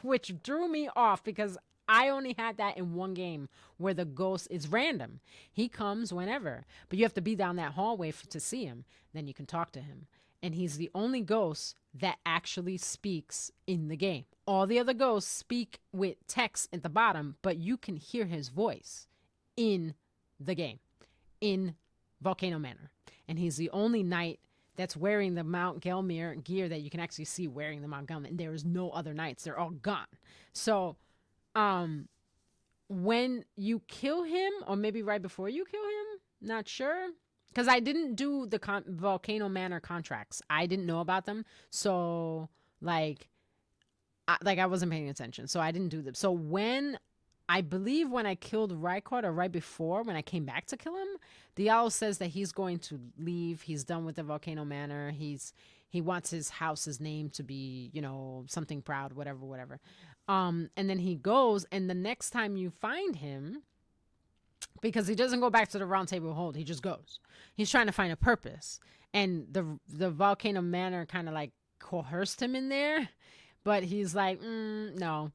which threw me off because I only had that in one game where the ghost is random. He comes whenever, but you have to be down that hallway to see him. Then you can talk to him. And he's the only ghost that actually speaks in the game. All the other ghosts speak with text at the bottom, but you can hear his voice in the game, in Volcano Manor. And he's the only knight that's wearing the Mount Gelmir gear that you can actually see wearing the Mount Gelmir. And there is no other knights. They're all gone. So, when you kill him, or maybe right before you kill him, not sure. Because I didn't do the Volcano Manor contracts. I didn't know about them. So, like I wasn't paying attention. So I didn't do them. So I believe when I killed Rykard, or right before, when I came back to kill him, Dialos says that he's going to leave. He's done with the Volcano Manor. He wants his house's name to be, something proud, whatever. And then he goes, and the next time you find him, because he doesn't go back to the Round Table Hold, he just goes. He's trying to find a purpose. And the Volcano Manor kind of like coerced him in there, but he's like, no.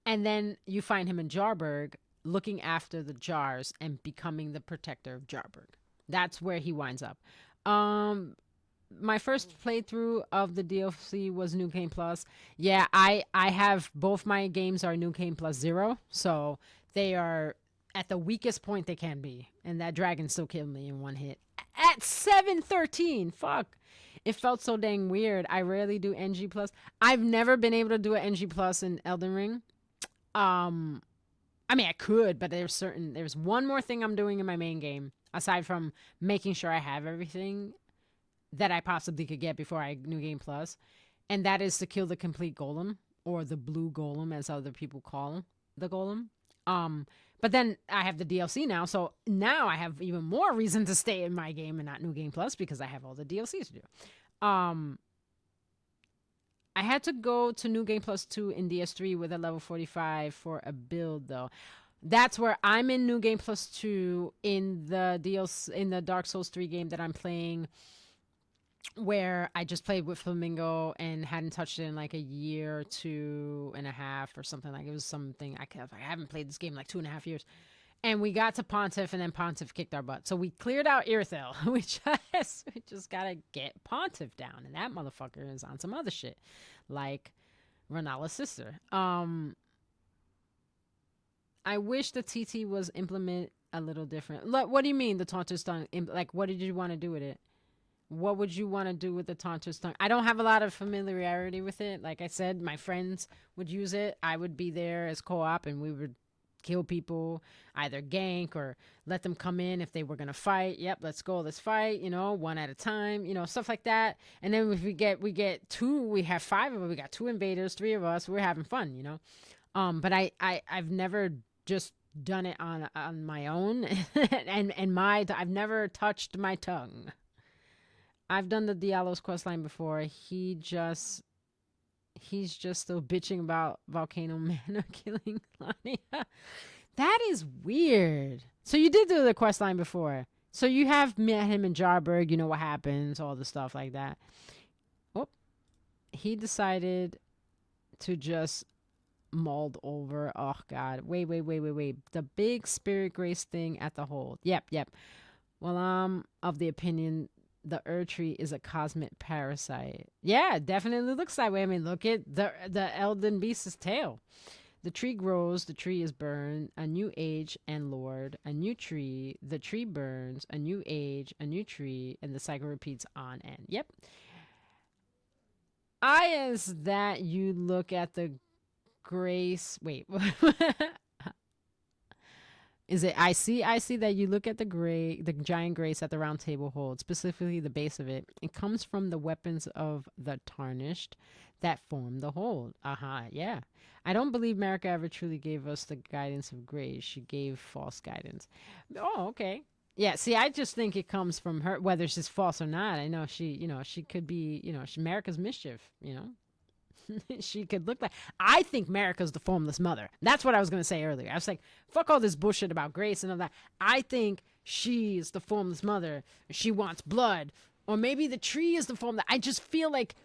And then you find him in Jarburg looking after the jars and becoming the protector of Jarburg. That's where he winds up. My first playthrough of the DLC was New Game Plus. Yeah, I have both my games are New Game Plus 0, so they are at the weakest point they can be. And that dragon still killed me in one hit. At 713, fuck. It felt so dang weird. I rarely do NG Plus. I've never been able to do an NG Plus in Elden Ring. I mean, I could, but there's one more thing I'm doing in my main game, aside from making sure I have everything that I possibly could get before I New Game Plus, and that is to kill the complete golem, or the blue golem, as other people call the golem. But then I have the DLC now, so now I have even more reason to stay in my game and not New Game Plus, because I have all the DLCs to do. I had to go to New Game Plus 2 in DS3 with a level 45 for a build, though. That's where I'm in New Game Plus 2 in the DLC, in the Dark Souls 3 game that I'm playing, where I just played with Flamingo and hadn't touched it in like a year, 2.5 or something. Like, it was something I haven't played this game in like 2.5 years. And we got to Pontiff, and then Pontiff kicked our butt. So we cleared out Irithyll. We just gotta get Pontiff down, and that motherfucker is on some other shit, like Renala's sister. I wish the TT was implemented a little different. Look, what do you mean the Taunter's Tongue? Like, what did you want to do with it? What would you want to do with the Taunter's Tongue? I don't have a lot of familiarity with it. Like I said, my friends would use it. I would be there as co-op, and we would kill people, either gank or let them come in if they were going to fight. Yep, let's go, let's fight, one at a time, stuff like that. And then if we get two, we have 5 of them, we got 2 invaders, 3 of us, we're having fun, But I've never just done it on my own. and I've never touched my tongue. I've done the Dialos questline before. He's just still bitching about Volcano Manor killing Lania. That is weird. So you did do the questline before. So you have met him in Jarburg. You know what happens, all the stuff like that. Oh, he decided to just mulled over. Oh, God. Wait. The big spirit grace thing at the hold. Yep. Well, I'm of the opinion the Erdtree is a cosmic parasite. Yeah, it definitely looks that way. I mean, look at the Elden Beast's tail. The tree grows, the tree is burned, a new age and lord, a new tree, the tree burns, a new age, a new tree, and the cycle repeats on end. Yep. Is that you look at the grace. Wait. Is it I see that you look at the giant grace at the round table hold, specifically the base of it. It comes from the weapons of the tarnished that form the hold. Yeah. I don't believe Marika ever truly gave us the guidance of grace. She gave false guidance. Oh, okay. Yeah, see, I just think it comes from her, whether she's false or not. I know she could be, Marika's mischief, she could look like. I think Marika's the formless mother. That's what I was going to say earlier. I was like, fuck all this bullshit about Grace and all that. I think she's the formless mother. She wants blood. Or maybe the tree is the formless. I just feel like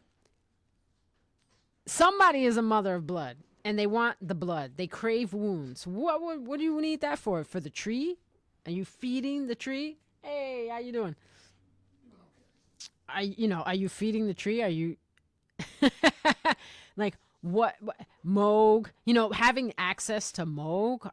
somebody is a mother of blood and they want the blood. They crave wounds. What do you need that for? For the tree? Are you feeding the tree? Hey, how you doing? Are you feeding the tree? Are you like what Moog? Having access to Moog,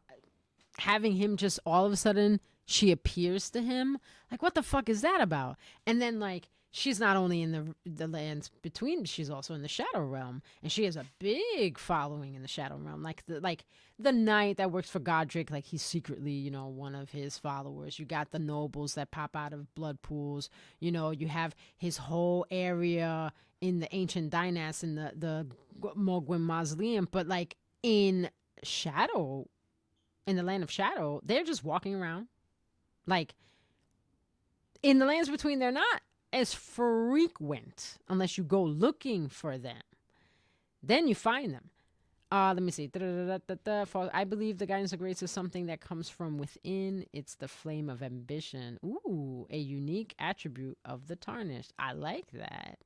having him just all of a sudden she appears to him. Like, what the fuck is that about? And then like she's not only in the lands between, she's also in the Shadow Realm, and she has a big following in the Shadow Realm. Like the knight that works for Godric, like he's secretly, one of his followers. You got the nobles that pop out of blood pools. You have his whole area in the ancient Dynas in the Mogwin Mausoleum, but like in Shadow, in the land of Shadow, they're just walking around. Like in the lands between, they're not as frequent unless you go looking for them. Then you find them. Let me see. I believe the guidance of grace is something that comes from within. It's the flame of ambition. Ooh, a unique attribute of the tarnished. I like that.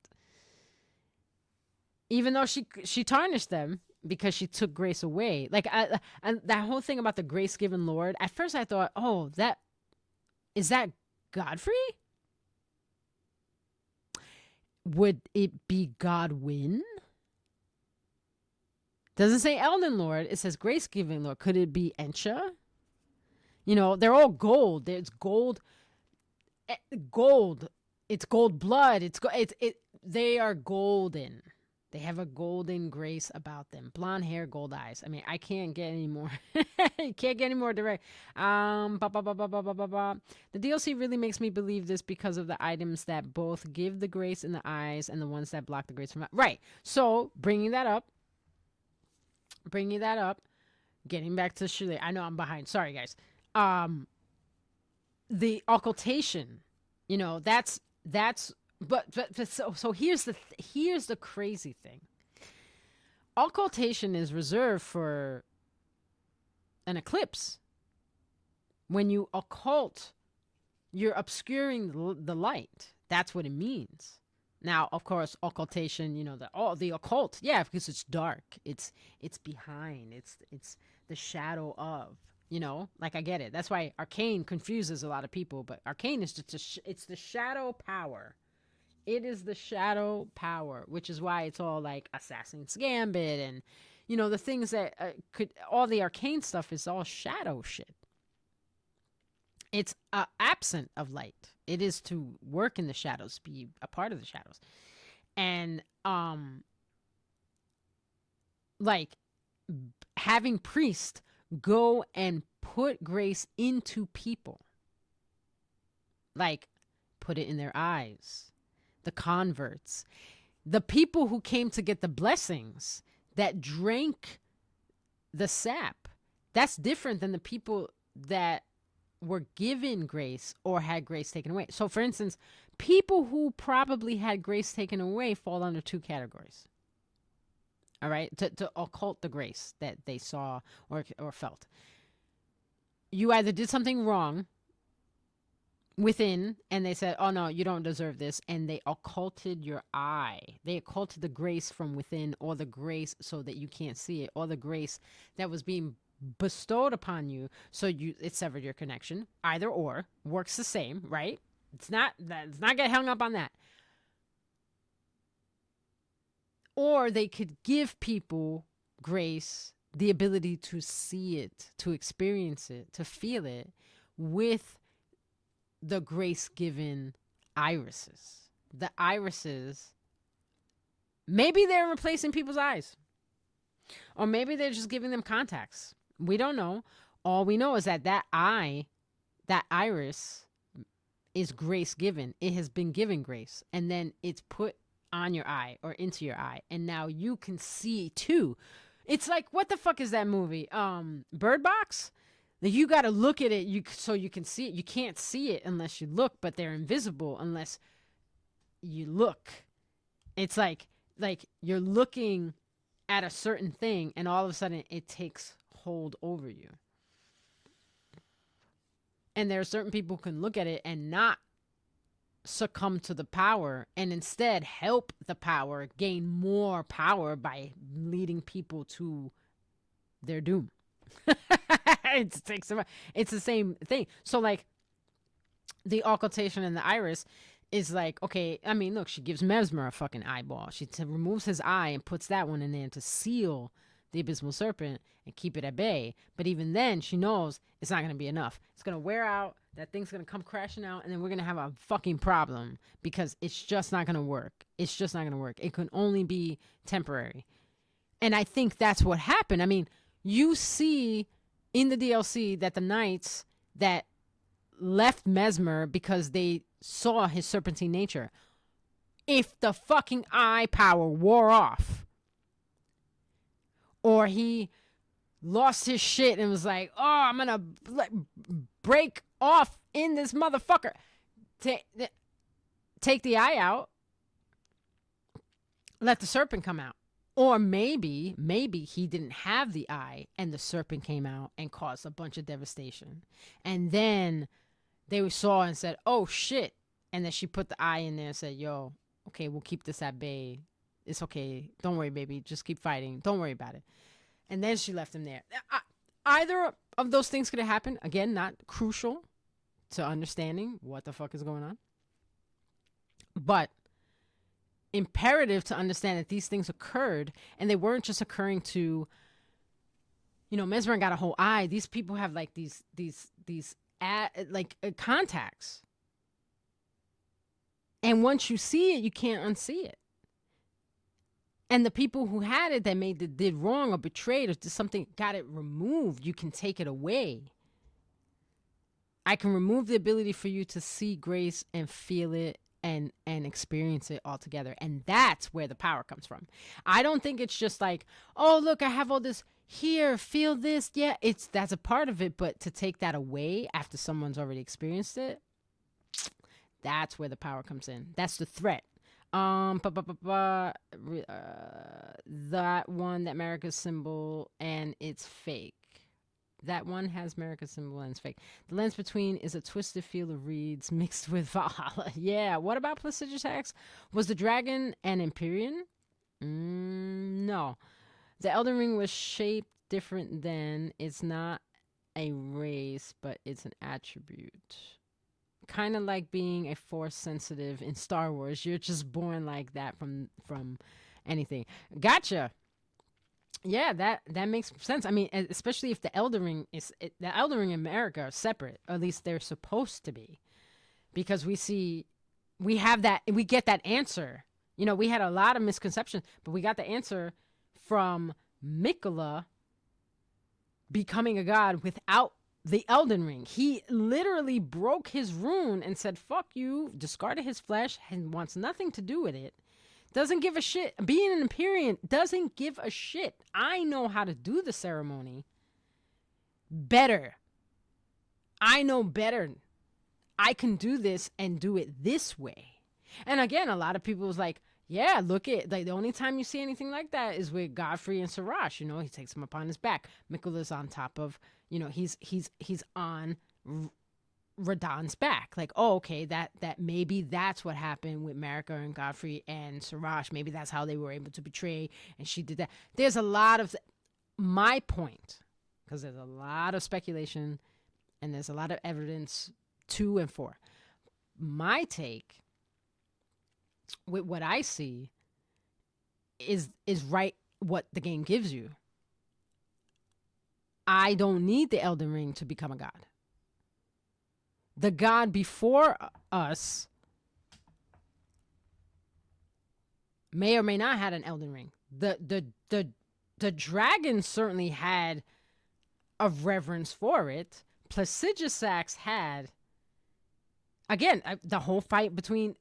Even though she tarnished them because she took grace away. Like that whole thing about the grace-given Lord. At first I thought, oh, is that Godfrey? Would it be Godwyn? Doesn't say Elden Lord. It says grace-giving Lord. Could it be Ensha? They're all gold. It's gold. Gold. It's gold blood. They are golden. They have a golden grace about them. Blonde hair, gold eyes. I mean, I can't get any more. You can't get any more direct. The DLC really makes me believe this because of the items that both give the grace in the eyes and the ones that block the grace from right. So bringing that up. Getting back to Shaiilr. I know I'm behind. Sorry, guys. The occultation. That's. But so here's the crazy thing. Occultation is reserved for an eclipse. When you occult, you're obscuring the light. That's what it means. Now, of course, occultation, the occult, yeah, because it's dark. It's behind. It's the shadow of. Like I get it. That's why arcane confuses a lot of people. But arcane is just it's the shadow power. It is the shadow power, which is why it's all like Assassin's Gambit and, the things that all the arcane stuff is all shadow shit. It's absent of light. It is to work in the shadows, be a part of the shadows. And, like, having priests go and put grace into people. Like, put it in their eyes. The converts, the people who came to get the blessings, that drank the sap. That's different than the people that were given grace or had grace taken away. So, for instance, people who probably had grace taken away fall under two categories. All right, to occult the grace that they saw or felt. You either did something wrong within and they said, oh no, you don't deserve this, and they occulted your eye. They occulted the grace from within, or the grace so that you can't see it, or the grace that was being bestowed upon you, so it severed your connection. Either or works the same, right? It's not get hung up on that. Or they could give people grace, the ability to see it, to experience it, to feel it with the grace-given irises. The irises, maybe they're replacing people's eyes. Or maybe they're just giving them contacts. We don't know. All we know is that eye, that iris, is grace-given. It has been given grace. And then it's put on your eye or into your eye. And now you can see too. It's like, what the fuck is that movie? Bird Box? You got to look at it so you can see it. You can't see it unless you look, but they're invisible unless you look. It's like you're looking at a certain thing, and all of a sudden it takes hold over you. And there are certain people who can look at it and not succumb to the power, and instead help the power gain more power by leading people to their doom. It's the same thing. So like the occultation and the iris is like, okay, I mean, look, she gives Mesmer a fucking eyeball. She removes his eye and puts that one in there to seal the abysmal serpent and keep it at bay. But even then, she knows it's not going to be enough. It's going to wear out. That thing's going to come crashing out, and then we're going to have a fucking problem because it's just not going to work. It's just not going to work. It can only be temporary. And I think that's what happened. I mean, you see in the DLC that the knights that left Mesmer because they saw his serpentine nature, if the fucking eye power wore off, or he lost his shit and was like, oh, I'm gonna break off in this motherfucker, take the eye out, let the serpent come out. Or maybe he didn't have the eye and the serpent came out and caused a bunch of devastation. And then they saw and said, oh shit. And then she put the eye in there and said, yo, okay, we'll keep this at bay. It's okay. Don't worry, baby. Just keep fighting. Don't worry about it. And then she left him there. Either of those things could have happened. Again, not crucial to understanding what the fuck is going on. But imperative to understand that these things occurred, and they weren't just occurring to, you know, Mesmer got a whole eye. These people have like these contacts. And once you see it, you can't unsee it. And the people who had it that did wrong or betrayed or did something, got it removed. You can take it away. I can remove the ability for you to see grace and feel it and experience it all together. And that's where the power comes from. I don't think it's just like, oh, look, I have all this here, feel this. Yeah, that's a part of it. But to take that away after someone's already experienced it, that's where the power comes in. That's the threat. That one, that America's symbol, and it's fake. That one has America's symbol and it's fake. The lens between is a twisted field of reeds mixed with Valhalla. Yeah. What about Placidusax? Was the dragon an Empyrean? No. The Elden Ring was shaped different then. It's not a race, but it's an attribute. Kind of like being a force sensitive in Star Wars. You're just born like that from anything. Gotcha. Yeah, that makes sense. I mean, especially if the Elden Ring and America are separate, or at least they're supposed to be, because we get that answer. You know, we had a lot of misconceptions, but we got the answer from Miquella becoming a god without the Elden Ring. He literally broke his rune and said, fuck you, discarded his flesh, and wants nothing to do with it. Doesn't give a shit. Being an Empyrean doesn't give a shit. I know how to do the ceremony better. I know better. I can do this and do it this way. And again, a lot of people was like, yeah, look at, like, the only time you see anything like that is with Godfrey and Sirach. You know, he takes him upon his back. Miquella's on top of, you know, he's on Radahn's back. Like, oh, okay, that maybe that's what happened with Marika and Godfrey and Sirach. Maybe that's how they were able to betray, and she did that. There's a lot of my point, because there's a lot of speculation and there's a lot of evidence to and for. My take with what I see is right what the game gives you. I don't need the Elden Ring to become a god. The god before us may or may not had an Elden Ring. The dragon certainly had a reverence for it. Placidusax had, again, the whole fight between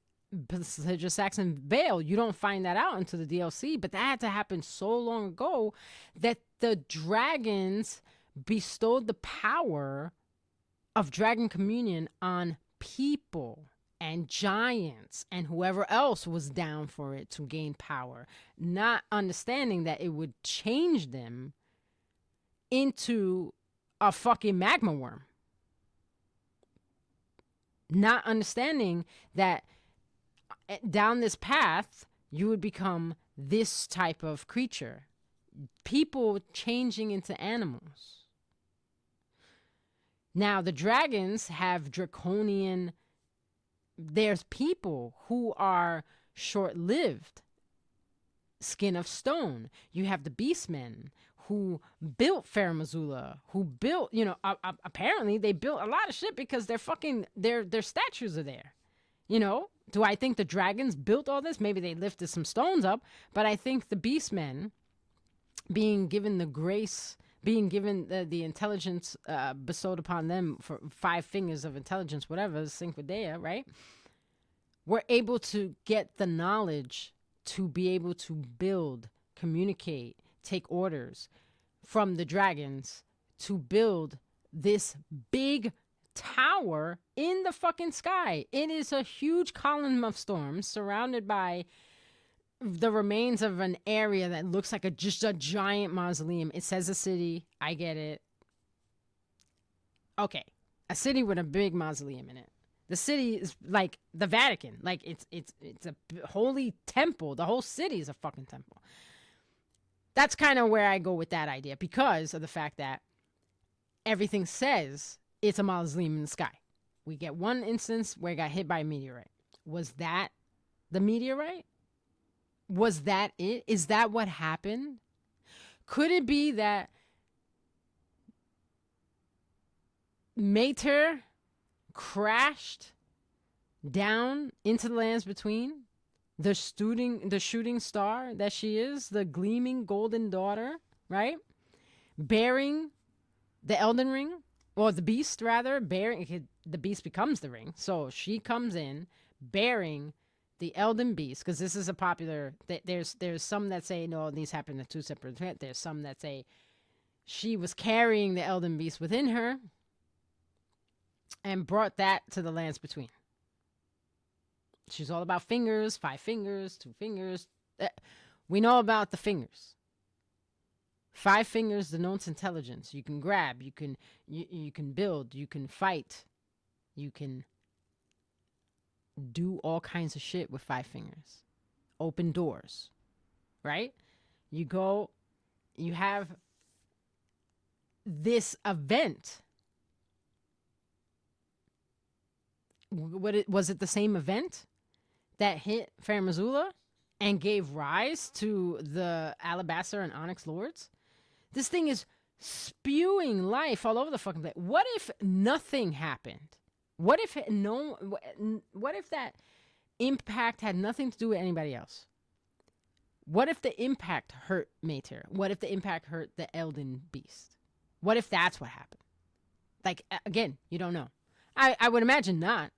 Placidusax and Vale. You don't find that out until the DLC, but that had to happen so long ago that the dragons bestowed the power of dragon communion on people, and giants and whoever else was down for it to gain power, not understanding that it would change them into a fucking magma worm. Not understanding that down this path, you would become this type of creature. People changing into animals. Now, the dragons have draconian. There's people who are short-lived. Skin of stone. You have the beastmen who built Fair Missoula, who built, apparently they built a lot of shit because their statues are there. Do I think the dragons built all this? Maybe they lifted some stones up, but I think the beastmen, being given the grace, being given the intelligence bestowed upon them for 5 fingers of intelligence, whatever, Cinquedea, right? Were able to get the knowledge to be able to build, communicate, take orders from the dragons to build this big tower in the fucking sky. It is a huge column of storms surrounded by the remains of an area that looks like just a giant mausoleum. It says a city. I get it. Okay. A city with a big mausoleum in it. The city is like the Vatican. Like it's a holy temple. The whole city is a fucking temple. That's kind of where I go with that idea because of the fact that everything says it's a mausoleum in the sky. We get one instance where it got hit by a meteorite. Was that the meteorite? Was that it? Is that what happened? Could it be that Mater crashed down into the lands between? The shooting star that she is, the gleaming golden daughter, right? Bearing the Elden Ring, or the beast rather, bearing, the beast becomes the ring. So she comes in bearing the Elden beast, because this is a popular, there's some that say, no, these happened in 2 separate events. There's some that say she was carrying the Elden beast within her and brought that to the lands between. She's all about fingers, 5 fingers, 2 fingers. We know about the fingers. 5 fingers denotes intelligence. You can grab, you can build, you can fight, you can do all kinds of shit with 5 fingers. Open doors, right? You go, you have this event. Was it the same event that hit Fair Missoula and gave rise to the Alabaster and Onyx Lords? This thing is spewing life all over the fucking place. What if nothing happened? What if that impact had nothing to do with anybody else? What if the impact hurt Mater? What if the impact hurt the Elden Beast? What if that's what happened? Like, again, you don't know. I would imagine not.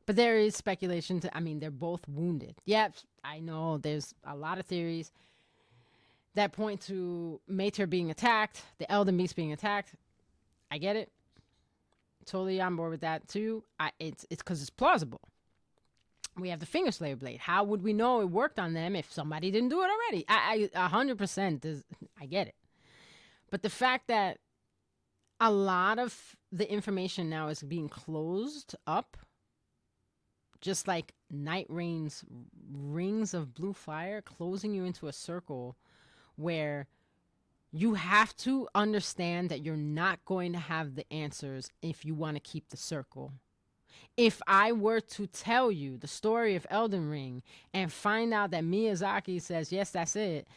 But there is speculation they're both wounded. Yep, I know there's a lot of theories that point to Mater being attacked, the Elden Beast being attacked. I get it. Totally on board with that too. It's because it's plausible. We have the Finger Slayer blade. How would we know it worked on them if somebody didn't do it already? I 100% I get it. But the fact that a lot of the information now is being closed up, just like Night Rain's rings of blue fire, closing you into a circle where you have to understand that you're not going to have the answers if you want to keep the circle. If I were to tell you the story of Elden Ring and find out that Miyazaki says, yes, that's it,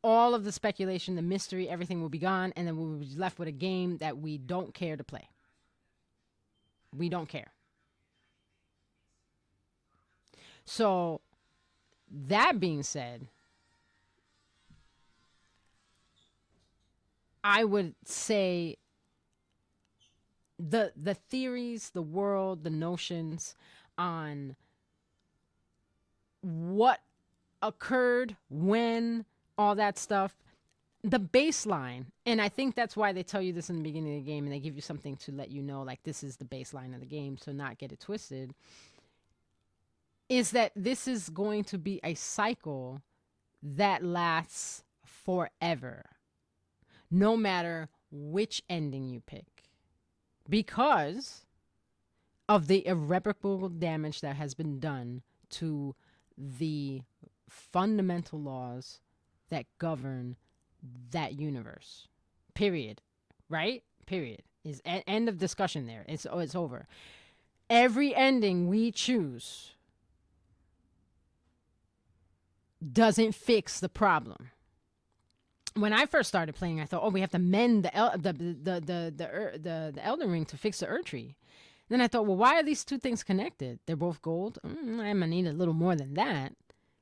all of the speculation, the mystery, everything will be gone, and then we'll be left with a game that we don't care to play. We don't care. So, that being said, I would say the theories, the world, the notions on what occurred, when, all that stuff, the baseline, and I think that's why they tell you this in the beginning of the game, and they give you something to let you know, like, this is the baseline of the game, so not get it twisted. is that this is going to be a cycle that lasts forever, no matter which ending you pick, because of the irreparable damage that has been done to the fundamental laws that govern that universe. Period. Right? Period. Is end of discussion there. It's over. Every ending we choose doesn't fix the problem. When I first started playing, I thought, oh, we have to mend the Elden Ring to fix the Erdtree. Then I thought, well, why are these two things connected? They're both gold. I'm gonna need a little more than that.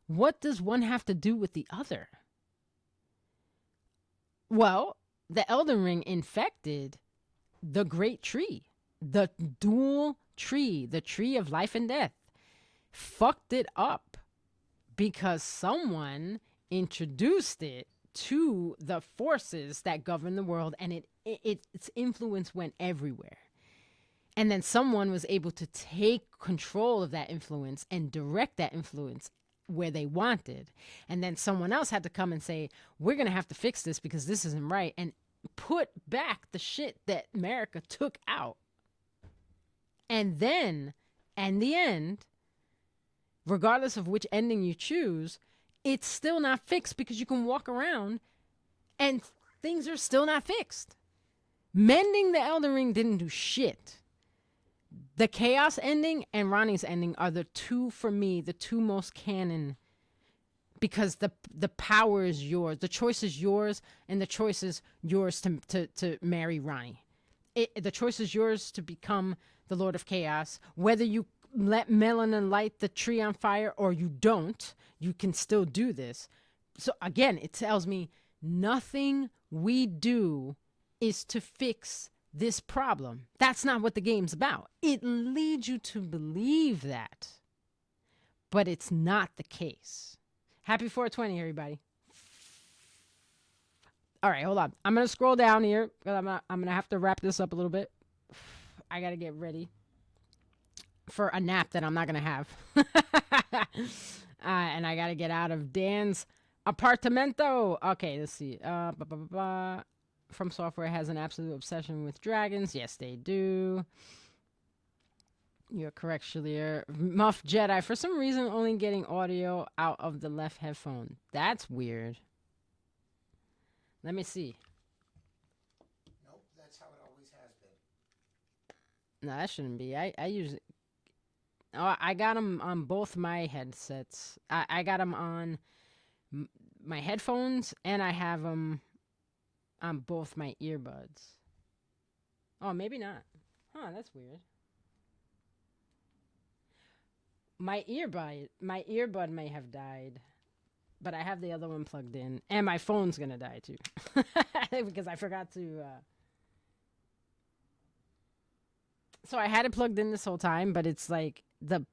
What does one have to do with the other? Well, the Elden Ring infected the great tree, the dual tree, the tree of life and death, fucked it up because someone introduced it to the forces that govern the world, and its influence went everywhere. And then someone was able to take control of that influence and direct that influence where they wanted. And then someone else had to come and say, we're going to have to fix this because this isn't right, and put back the shit that America took out. And then, in the end, regardless of which ending you choose, it's still not fixed because you can walk around and things are still not fixed. Mending the Elden Ring didn't do shit. The Chaos ending and Ronnie's ending are the two, for me, the two most canon, because the power is yours. The choice is yours, and the choice is yours to marry Ronnie. The choice is yours to become the Lord of Chaos. Whether you let Melanin light the tree on fire or you don't, you can still do this. So again, it tells me nothing we do is to fix this problem. That's not what the game's about. It leads you to believe that, but it's not the case. Happy 420, everybody. All right, hold on. I'm going to scroll down here. I'm going to have to wrap this up a little bit. I got to get ready for a nap that I'm not going to have. And I got to get out of Dan's apartamento. Okay, let's see. From Software has an absolute obsession with dragons. Yes, they do. You're correct, Shaiilr. Muff Jedi, for some reason, only getting audio out of the left headphone. That's weird. Let me see.
Nope, that's how it always has been.
No, that shouldn't be. I usually... Oh, I got them on both my headsets. I got them on my headphones, and I have them on both my earbuds. Oh, maybe not. Huh, that's weird. My earbud may have died, but I have the other one plugged in, and my phone's gonna die too, because I forgot to. So I had it plugged in this whole time, but it's like the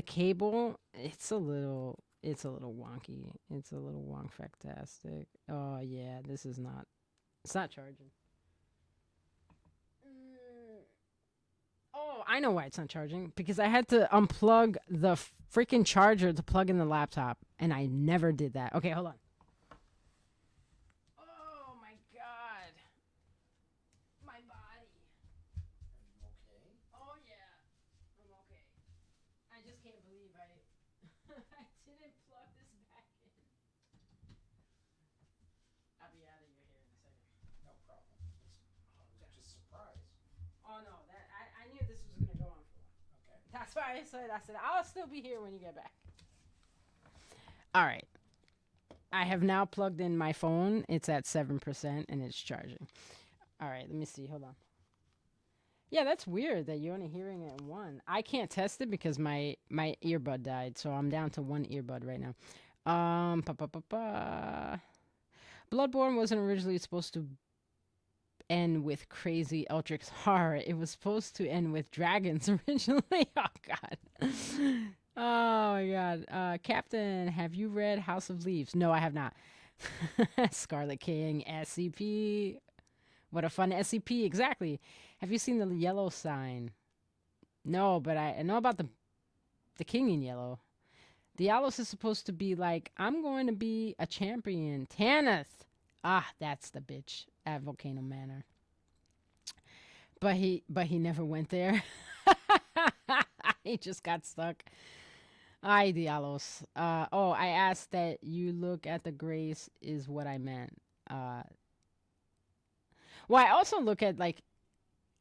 cable. It's a little wonky. It's a little wonk-factastic. Oh yeah, this is not. It's not charging. Oh, I know why it's not charging. Because I had to unplug the freaking charger to plug in the laptop, and I never did that. Okay, hold on. Oh my god. My body.
Are you okay?
Oh yeah. I'm okay. I just can't believe I I didn't plug this back in. I'll be out of your hair in a second.
No problem. It's just surprise.
Oh no, I knew this was gonna go on for a while.
Okay.
That's why I said I'll still be here when you get back. All right. I have now plugged in my phone. It's at 7% and it's charging. All right, let me see. Hold on. Yeah, that's weird that you're only hearing it in one. I can't test it because my earbud died, so I'm down to one earbud right now. Bloodborne wasn't originally supposed to end with crazy Eldritch horror. It was supposed to end with dragons originally. Oh god. Oh my god. Captain, have you read House of Leaves? No, I have not. Scarlet King, SCP. What a fun SCP, exactly. Have you seen the yellow sign? No, but I know about the king in yellow. Dialos is supposed to be like, I'm going to be a champion. Tanith. Ah, that's the bitch at Volcano Manor. But he never went there. He just got stuck. Ay, Dialos. I asked that you look at the grace is what I meant. Well, I also look at like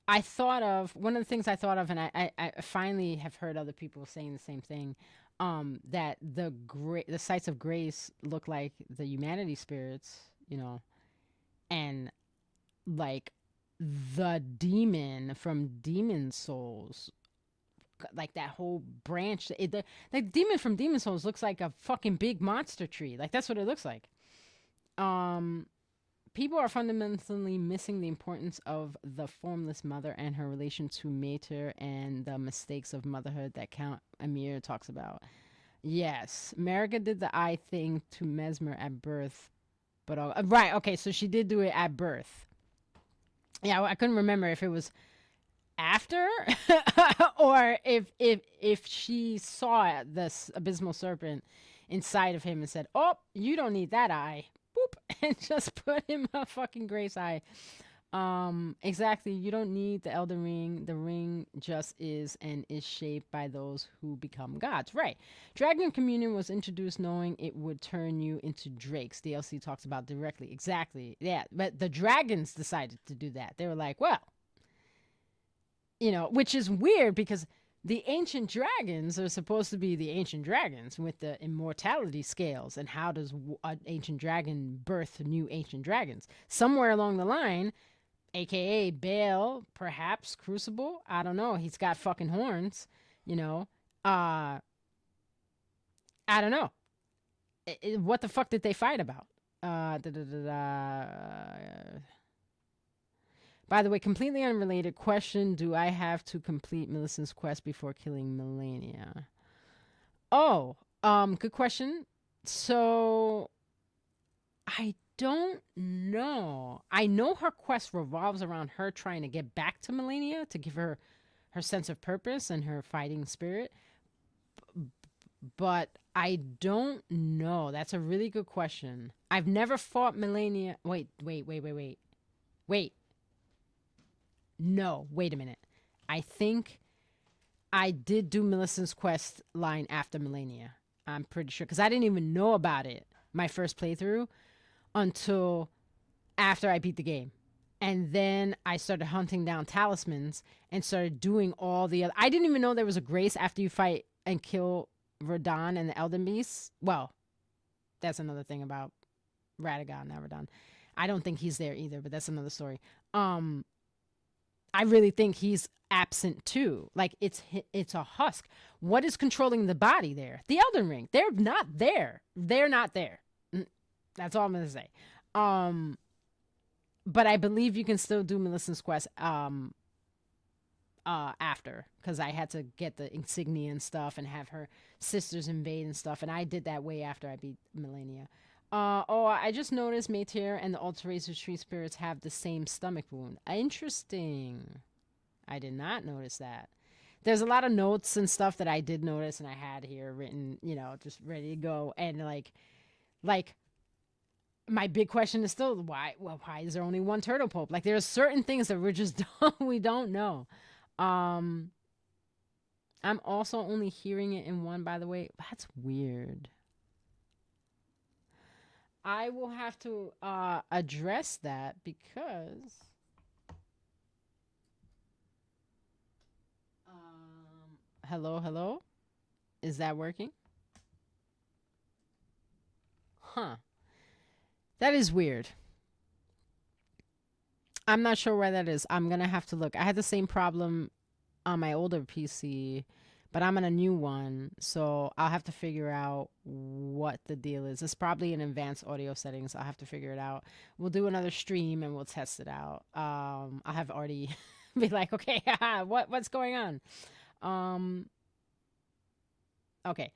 I thought of one of the things I thought of, and I finally have heard other people saying the same thing. That the sites of grace look like the humanity spirits, and like the demon from Demon Souls, like that whole branch. The demon from Demon Souls looks like a fucking big monster tree. Like that's what it looks like. People are fundamentally missing the importance of the formless mother and her relation to Mater and the mistakes of motherhood that Count Amir talks about. Yes, Marika did the eye thing to Mesmer at birth, but right, okay, so she did do it at birth. Yeah, I couldn't remember if it was after or if she saw this abysmal serpent inside of him and said, "Oh, you don't need that eye." Boop, and just put him a fucking grace eye. Exactly. You don't need the Elden Ring. The ring just is and is shaped by those who become gods. Right. Dragon Communion was introduced knowing it would turn you into drakes. DLC talks about directly. Exactly. Yeah. But the dragons decided to do that. They were like, well, which is weird because the ancient dragons are supposed to be the ancient dragons with the immortality scales. And how does an ancient dragon birth new ancient dragons? Somewhere along the line, aka Baal, perhaps Crucible. I don't know. He's got fucking horns, I don't know. What the fuck did they fight about? By the way, completely unrelated question. Do I have to complete Millicent's quest before killing Melania? Oh, good question. So, I don't know. I know her quest revolves around her trying to get back to Melania to give her her sense of purpose and her fighting spirit. But I don't know. That's a really good question. I've never fought Melania. Wait. No, wait a minute. I think I did do Millicent's quest line after Melania. I'm pretty sure. Because I didn't even know about it my first playthrough until after I beat the game. And then I started hunting down talismans and started doing all the other... I didn't even know there was a grace after you fight and kill Radon and the Elden Beasts. Well, that's another thing about Radagon, not Radon. I don't think he's there either, but that's another story. I really think he's absent too. Like it's a husk. What is controlling the body there? The Elden Ring. They're not there. They're not there. That's all I'm gonna say. But I believe you can still do Millicent's quest after, because I had to get the insignia and stuff and have her sisters invade and stuff, and I did that way after I beat Melania. I just noticed Mater and the Alterations tree spirits have the same stomach wound. Interesting. I did not notice that. There's a lot of notes and stuff that I did notice and I had here written, just ready to go. And like my big question is still why is there only one turtle pope? Like there are certain things that we don't know. I'm also only hearing it in one, by the way. That's weird. I will have to address that because hello? Is that working? Huh. That is weird. I'm not sure why that is. I'm going to have to look. I had the same problem on my older PC, but I'm on a new one, so I'll have to figure out what the deal is. It's probably in advanced audio settings. I'll have to figure it out. We'll do another stream and we'll test it out. I'll have already be like, okay, what's going on? Okay.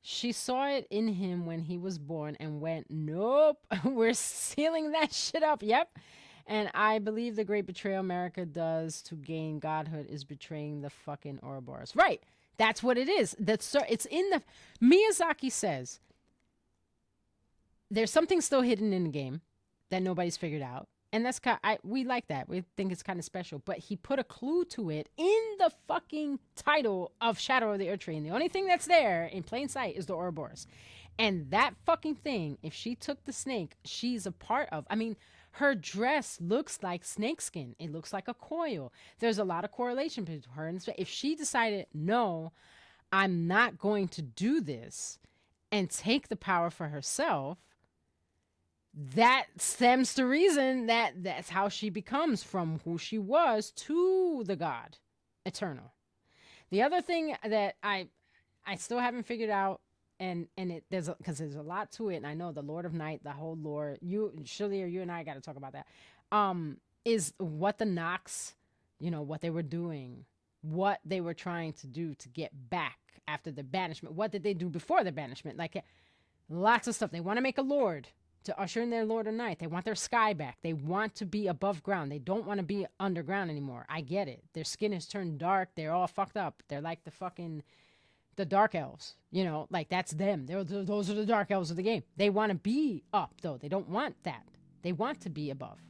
She saw it in him when he was born and went, nope, we're sealing that shit up. Yep. And I believe the great betrayal America does to gain godhood is betraying the fucking Ouroboros. Right. That's what it is. It's in the Miyazaki says there's something still hidden in the game that nobody's figured out. And that's we like that. We think it's kind of special. But he put a clue to it in the fucking title of Shadow of the Earth Tree. And the only thing that's there in plain sight is the Ouroboros. And that fucking thing, if she took the snake, she's a part of. I mean, her dress looks like snakeskin. It looks like a coil. There's a lot of correlation between her and if she decided, no, I'm not going to do this and take the power for herself, that stems to reason that that's how she becomes from who she was to the god eternal. The other thing that I still haven't figured out, and there's because there's a lot to it, and I know the Lord of Night, the whole lore. Shaiilr, you and I got to talk about that. Is what the Nox, what they were doing, what they were trying to do to get back after the banishment. What did they do before the banishment? Like lots of stuff. They want to make a lord to usher in their Lord of Night. They want their sky back. They want to be above ground. They don't want to be underground anymore. I get it. Their skin has turned dark. They're all fucked up. They're like the dark elves, like that's them. Those are the dark elves of the game. They want to be up, though. They don't want that. They want to be above.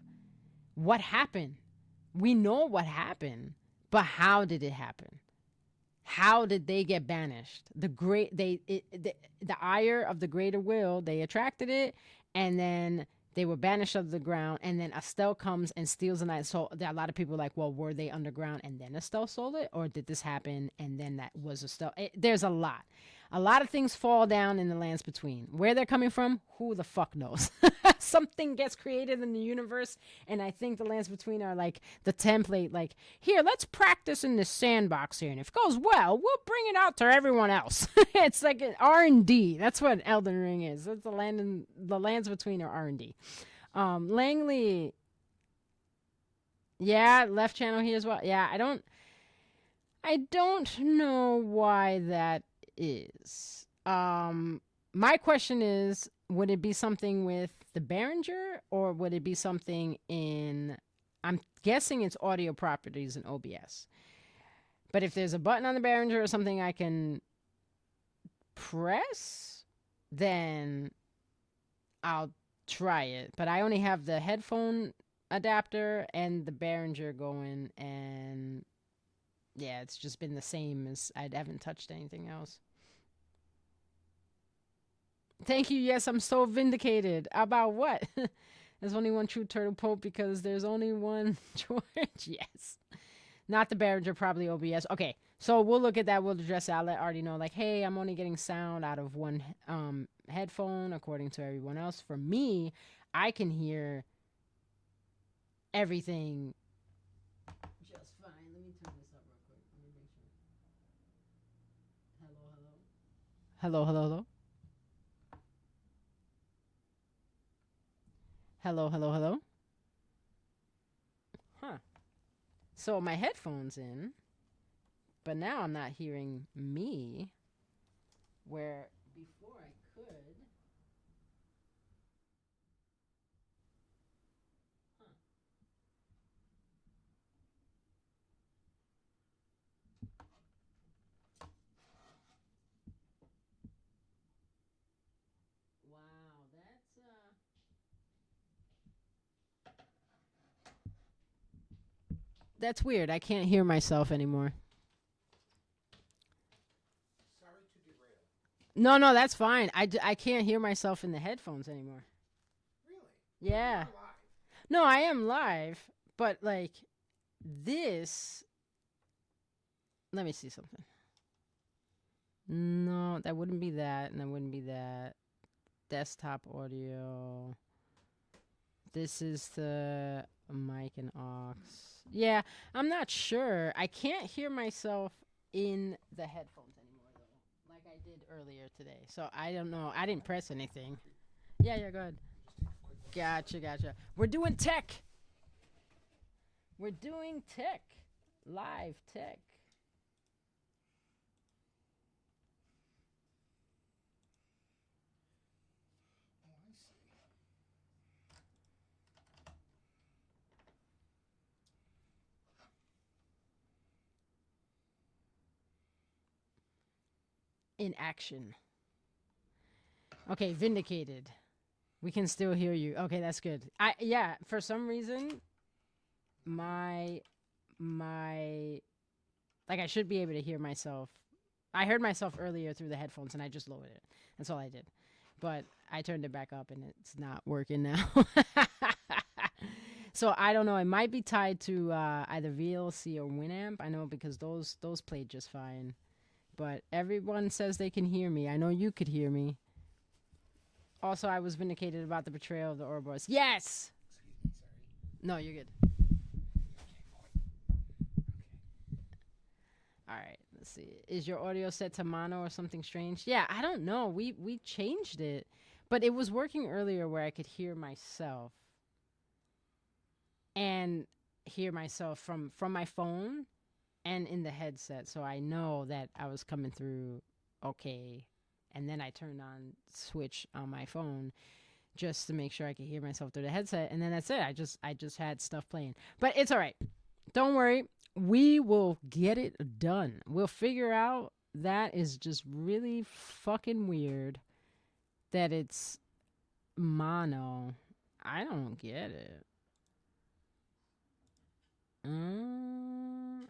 What happened? We know what happened, but how did it happen? How did they get banished? The ire of the greater will, they attracted it, and then they were banished of the ground, and then Estelle comes and steals the night. So a lot of people are like, well, were they underground and then Estelle stole it? Or did this happen and then that was Estelle? There's a lot. A lot of things fall down in the lands between. Where they're coming from, who the fuck knows? Something gets created in the universe, and I think the lands between are like the template, like, here, let's practice in this sandbox here, and if it goes well, we'll bring it out to everyone else. It's like an R&D. That's what Elden Ring is. That's the lands between are R&D. Langley, yeah, left channel here as well. Yeah, I don't know why that is. My question is, would it be something with the Behringer, or would it be something in, I'm guessing it's audio properties in OBS. But if there's a button on the Behringer or something I can press, then I'll try it. But I only have the headphone adapter and the Behringer going, and yeah, it's just been the same as I haven't touched anything else. Thank you. Yes, I'm so vindicated. About what? There's only one true turtle pope because there's only one George. Yes. Not the Behringer, probably OBS. Okay, so we'll look at that. We'll address it. I'll let Artie know, like, hey, I'm only getting sound out of one headphone according to everyone else. For me, I can hear everything just fine. Let me turn this up real quick. Let me make sure. Hello, hello. Hello, hello, hello. Hello, hello, hello. Huh. So my headphones in, but now I'm not hearing me, where before I could. Huh. Wow, that's weird. I can't hear myself anymore.
Sorry to derail.
No, that's fine. I can't hear myself in the headphones anymore.
Really?
Yeah.
You're live.
No, I am live, but like this. Let me see something. No, that wouldn't be that, and that wouldn't be that. Desktop audio. This is the mic and aux. Yeah, I'm not sure. I can't hear myself in the headphones anymore, though, like I did earlier today. So I don't know. I didn't press anything. Yeah, go ahead. Gotcha. We're doing tech. Live tech.
Oh, I see.
in action. Okay, vindicated. We can still hear you. Okay, that's good. Yeah, for some reason my like I should be able to hear myself. I heard myself earlier through the headphones and I just lowered it. That's all I did. But I turned it back up and it's not working now. So I don't know. It might be tied to either VLC or Winamp. I know because those played just fine. But everyone says they can hear me. I know you could hear me. Also, I was vindicated about the betrayal of the Ouroboros. Yes!
Excuse me, sorry.
No, you're good.
Okay.
All right, let's see. Is your audio set to mono or something strange? Yeah, I don't know. We changed it, but it was working earlier where I could hear myself and hear myself from my phone and in the headset, so I know that I was coming through okay. And then I turned on switch on my phone just to make sure I could hear myself through the headset, and then that's it. I just had stuff playing, but it's all right. Don't worry. We will get it done. We'll figure out. That is just really fucking weird that it's mono. I don't get it.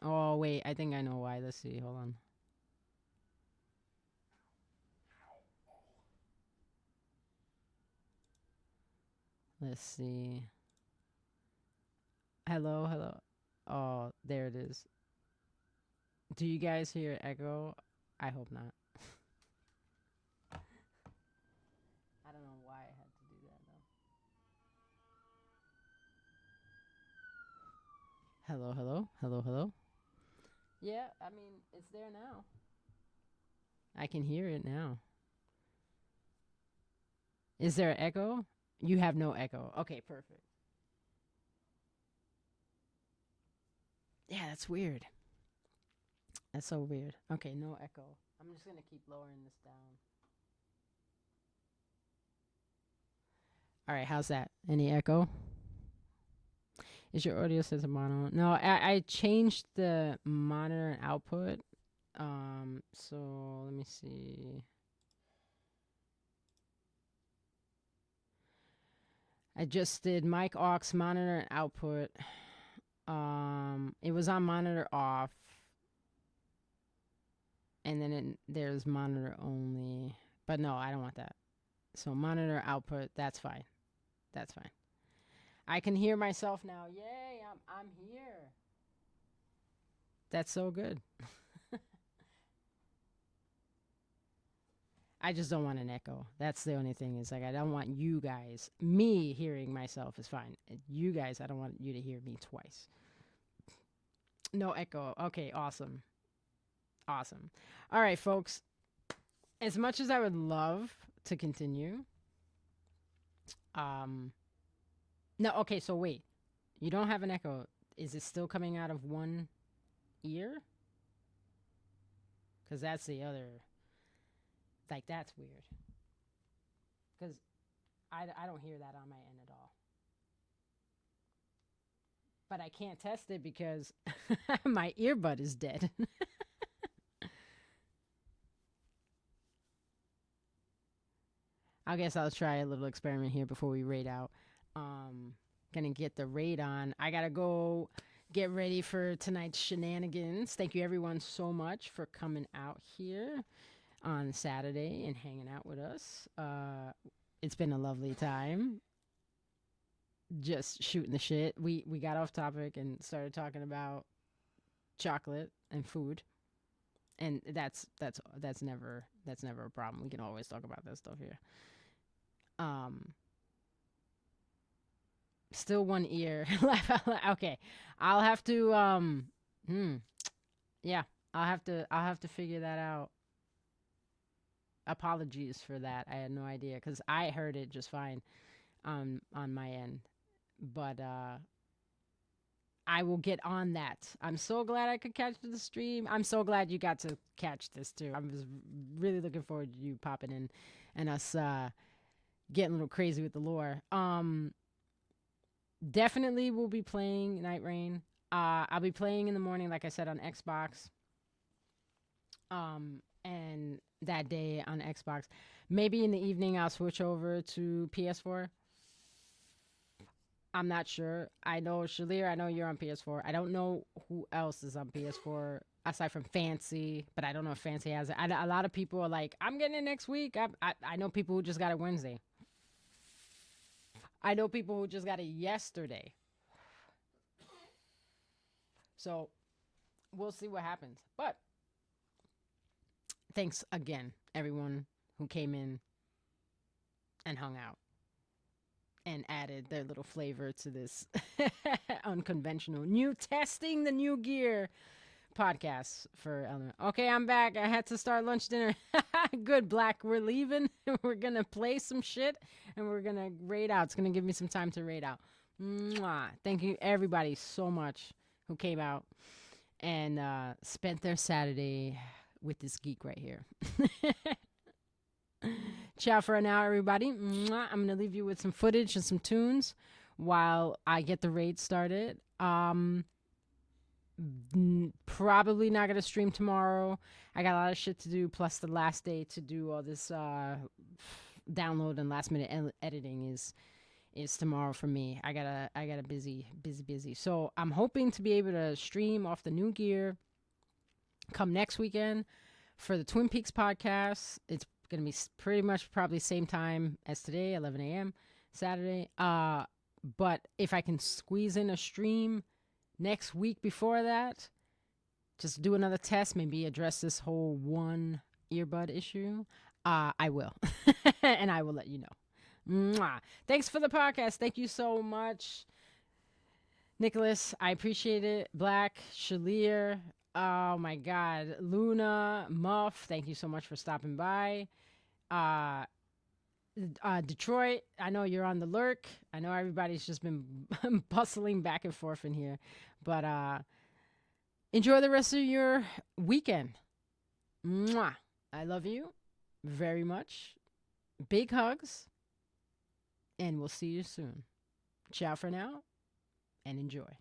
Oh, wait. I think I know why. Let's see. Hold on. Let's see. Hello, hello. Oh, there it is. Do you guys hear echo? I hope not. I don't know why I had to do that though. Hello, hello, hello, hello. Yeah, I mean, it's there now. I can hear it now. Is there an echo? You have no echo. Okay, perfect. Yeah, that's weird. That's so weird. Okay, no echo. I'm just going to keep lowering this down. All right, how's that? Any echo? Is your audio set to mono? No, I changed the monitor output. So let me see. I just did mic aux monitor output. It was on monitor off. And then there's monitor only. But no, I don't want that. So monitor output, that's fine. That's fine. I can hear myself now. Yay, I'm here. That's so good. I just don't want an echo. That's the only thing. Is like I don't want you guys. Me hearing myself is fine. You guys, I don't want you to hear me twice. No echo. Okay, awesome. Awesome. All right, folks. As much as I would love to continue, no, okay, so wait. You don't have an echo. Is it still coming out of one ear? Because that's the other. Like, that's weird. Because I don't hear that on my end at all. But I can't test it because my earbud is dead. I guess I'll try a little experiment here before we raid out. Gonna get the raid on. I gotta go get ready for tonight's shenanigans. Thank you everyone so much for coming out here on Saturday and hanging out with us. It's been a lovely time. Just shooting the shit. We got off topic and started talking about chocolate and food. And that's never a problem. We can always talk about that stuff here. Still one ear. Okay. I'll have to yeah, I'll have to figure that out. Apologies for that. I had no idea cuz I heard it just fine on my end. But I will get on that. I'm so glad I could catch the stream. I'm so glad you got to catch this too. I was really looking forward to you popping in and us getting a little crazy with the lore. Definitely will be playing Night Rain. I'll be playing in the morning, like I said, on Xbox. And that day on Xbox. Maybe in the evening I'll switch over to PS4. I'm not sure. I know Shaiilr, I know you're on PS4. I don't know who else is on PS4 aside from Fancy, but I don't know if Fancy has it. A lot of people are like, I'm getting it next week. I know people who just got it Wednesday. I know people who just got it yesterday. So we'll see what happens. But thanks again, everyone who came in and hung out and added their little flavor to this unconventional new testing the new gear podcast for Elden. Okay, I'm back. I had to start lunch dinner. Good, Black. We're leaving. We're gonna play some shit and we're gonna raid out. It's gonna give me some time to raid out. Mwah. Thank you everybody so much who came out and spent their Saturday with this geek right here. Ciao for now, everybody. Mwah. I'm gonna leave you with some footage and some tunes while I get the raid started. Probably not gonna stream tomorrow. I got a lot of shit to do, plus the last day to do all this download and last minute editing is tomorrow for me. I got a busy. So I'm hoping to be able to stream off the new gear come next weekend for the Twin Peaks podcast. It's gonna be pretty much probably same time as today, 11 a.m. Saturday. But if I can squeeze in a stream next week before that, just do another test, maybe address this whole one earbud issue, I will. And I will let you know. Mwah. Thanks for the podcast. Thank you so much, Nicholas. I appreciate it. Black, Shaiilr. Oh my God. Luna, Muff. Thank you so much for stopping by. Detroit, I know you're on the lurk. I know everybody's just been bustling back and forth in here. But enjoy the rest of your weekend. Mwah. I love you very much. Big hugs. And we'll see you soon. Ciao for now and enjoy.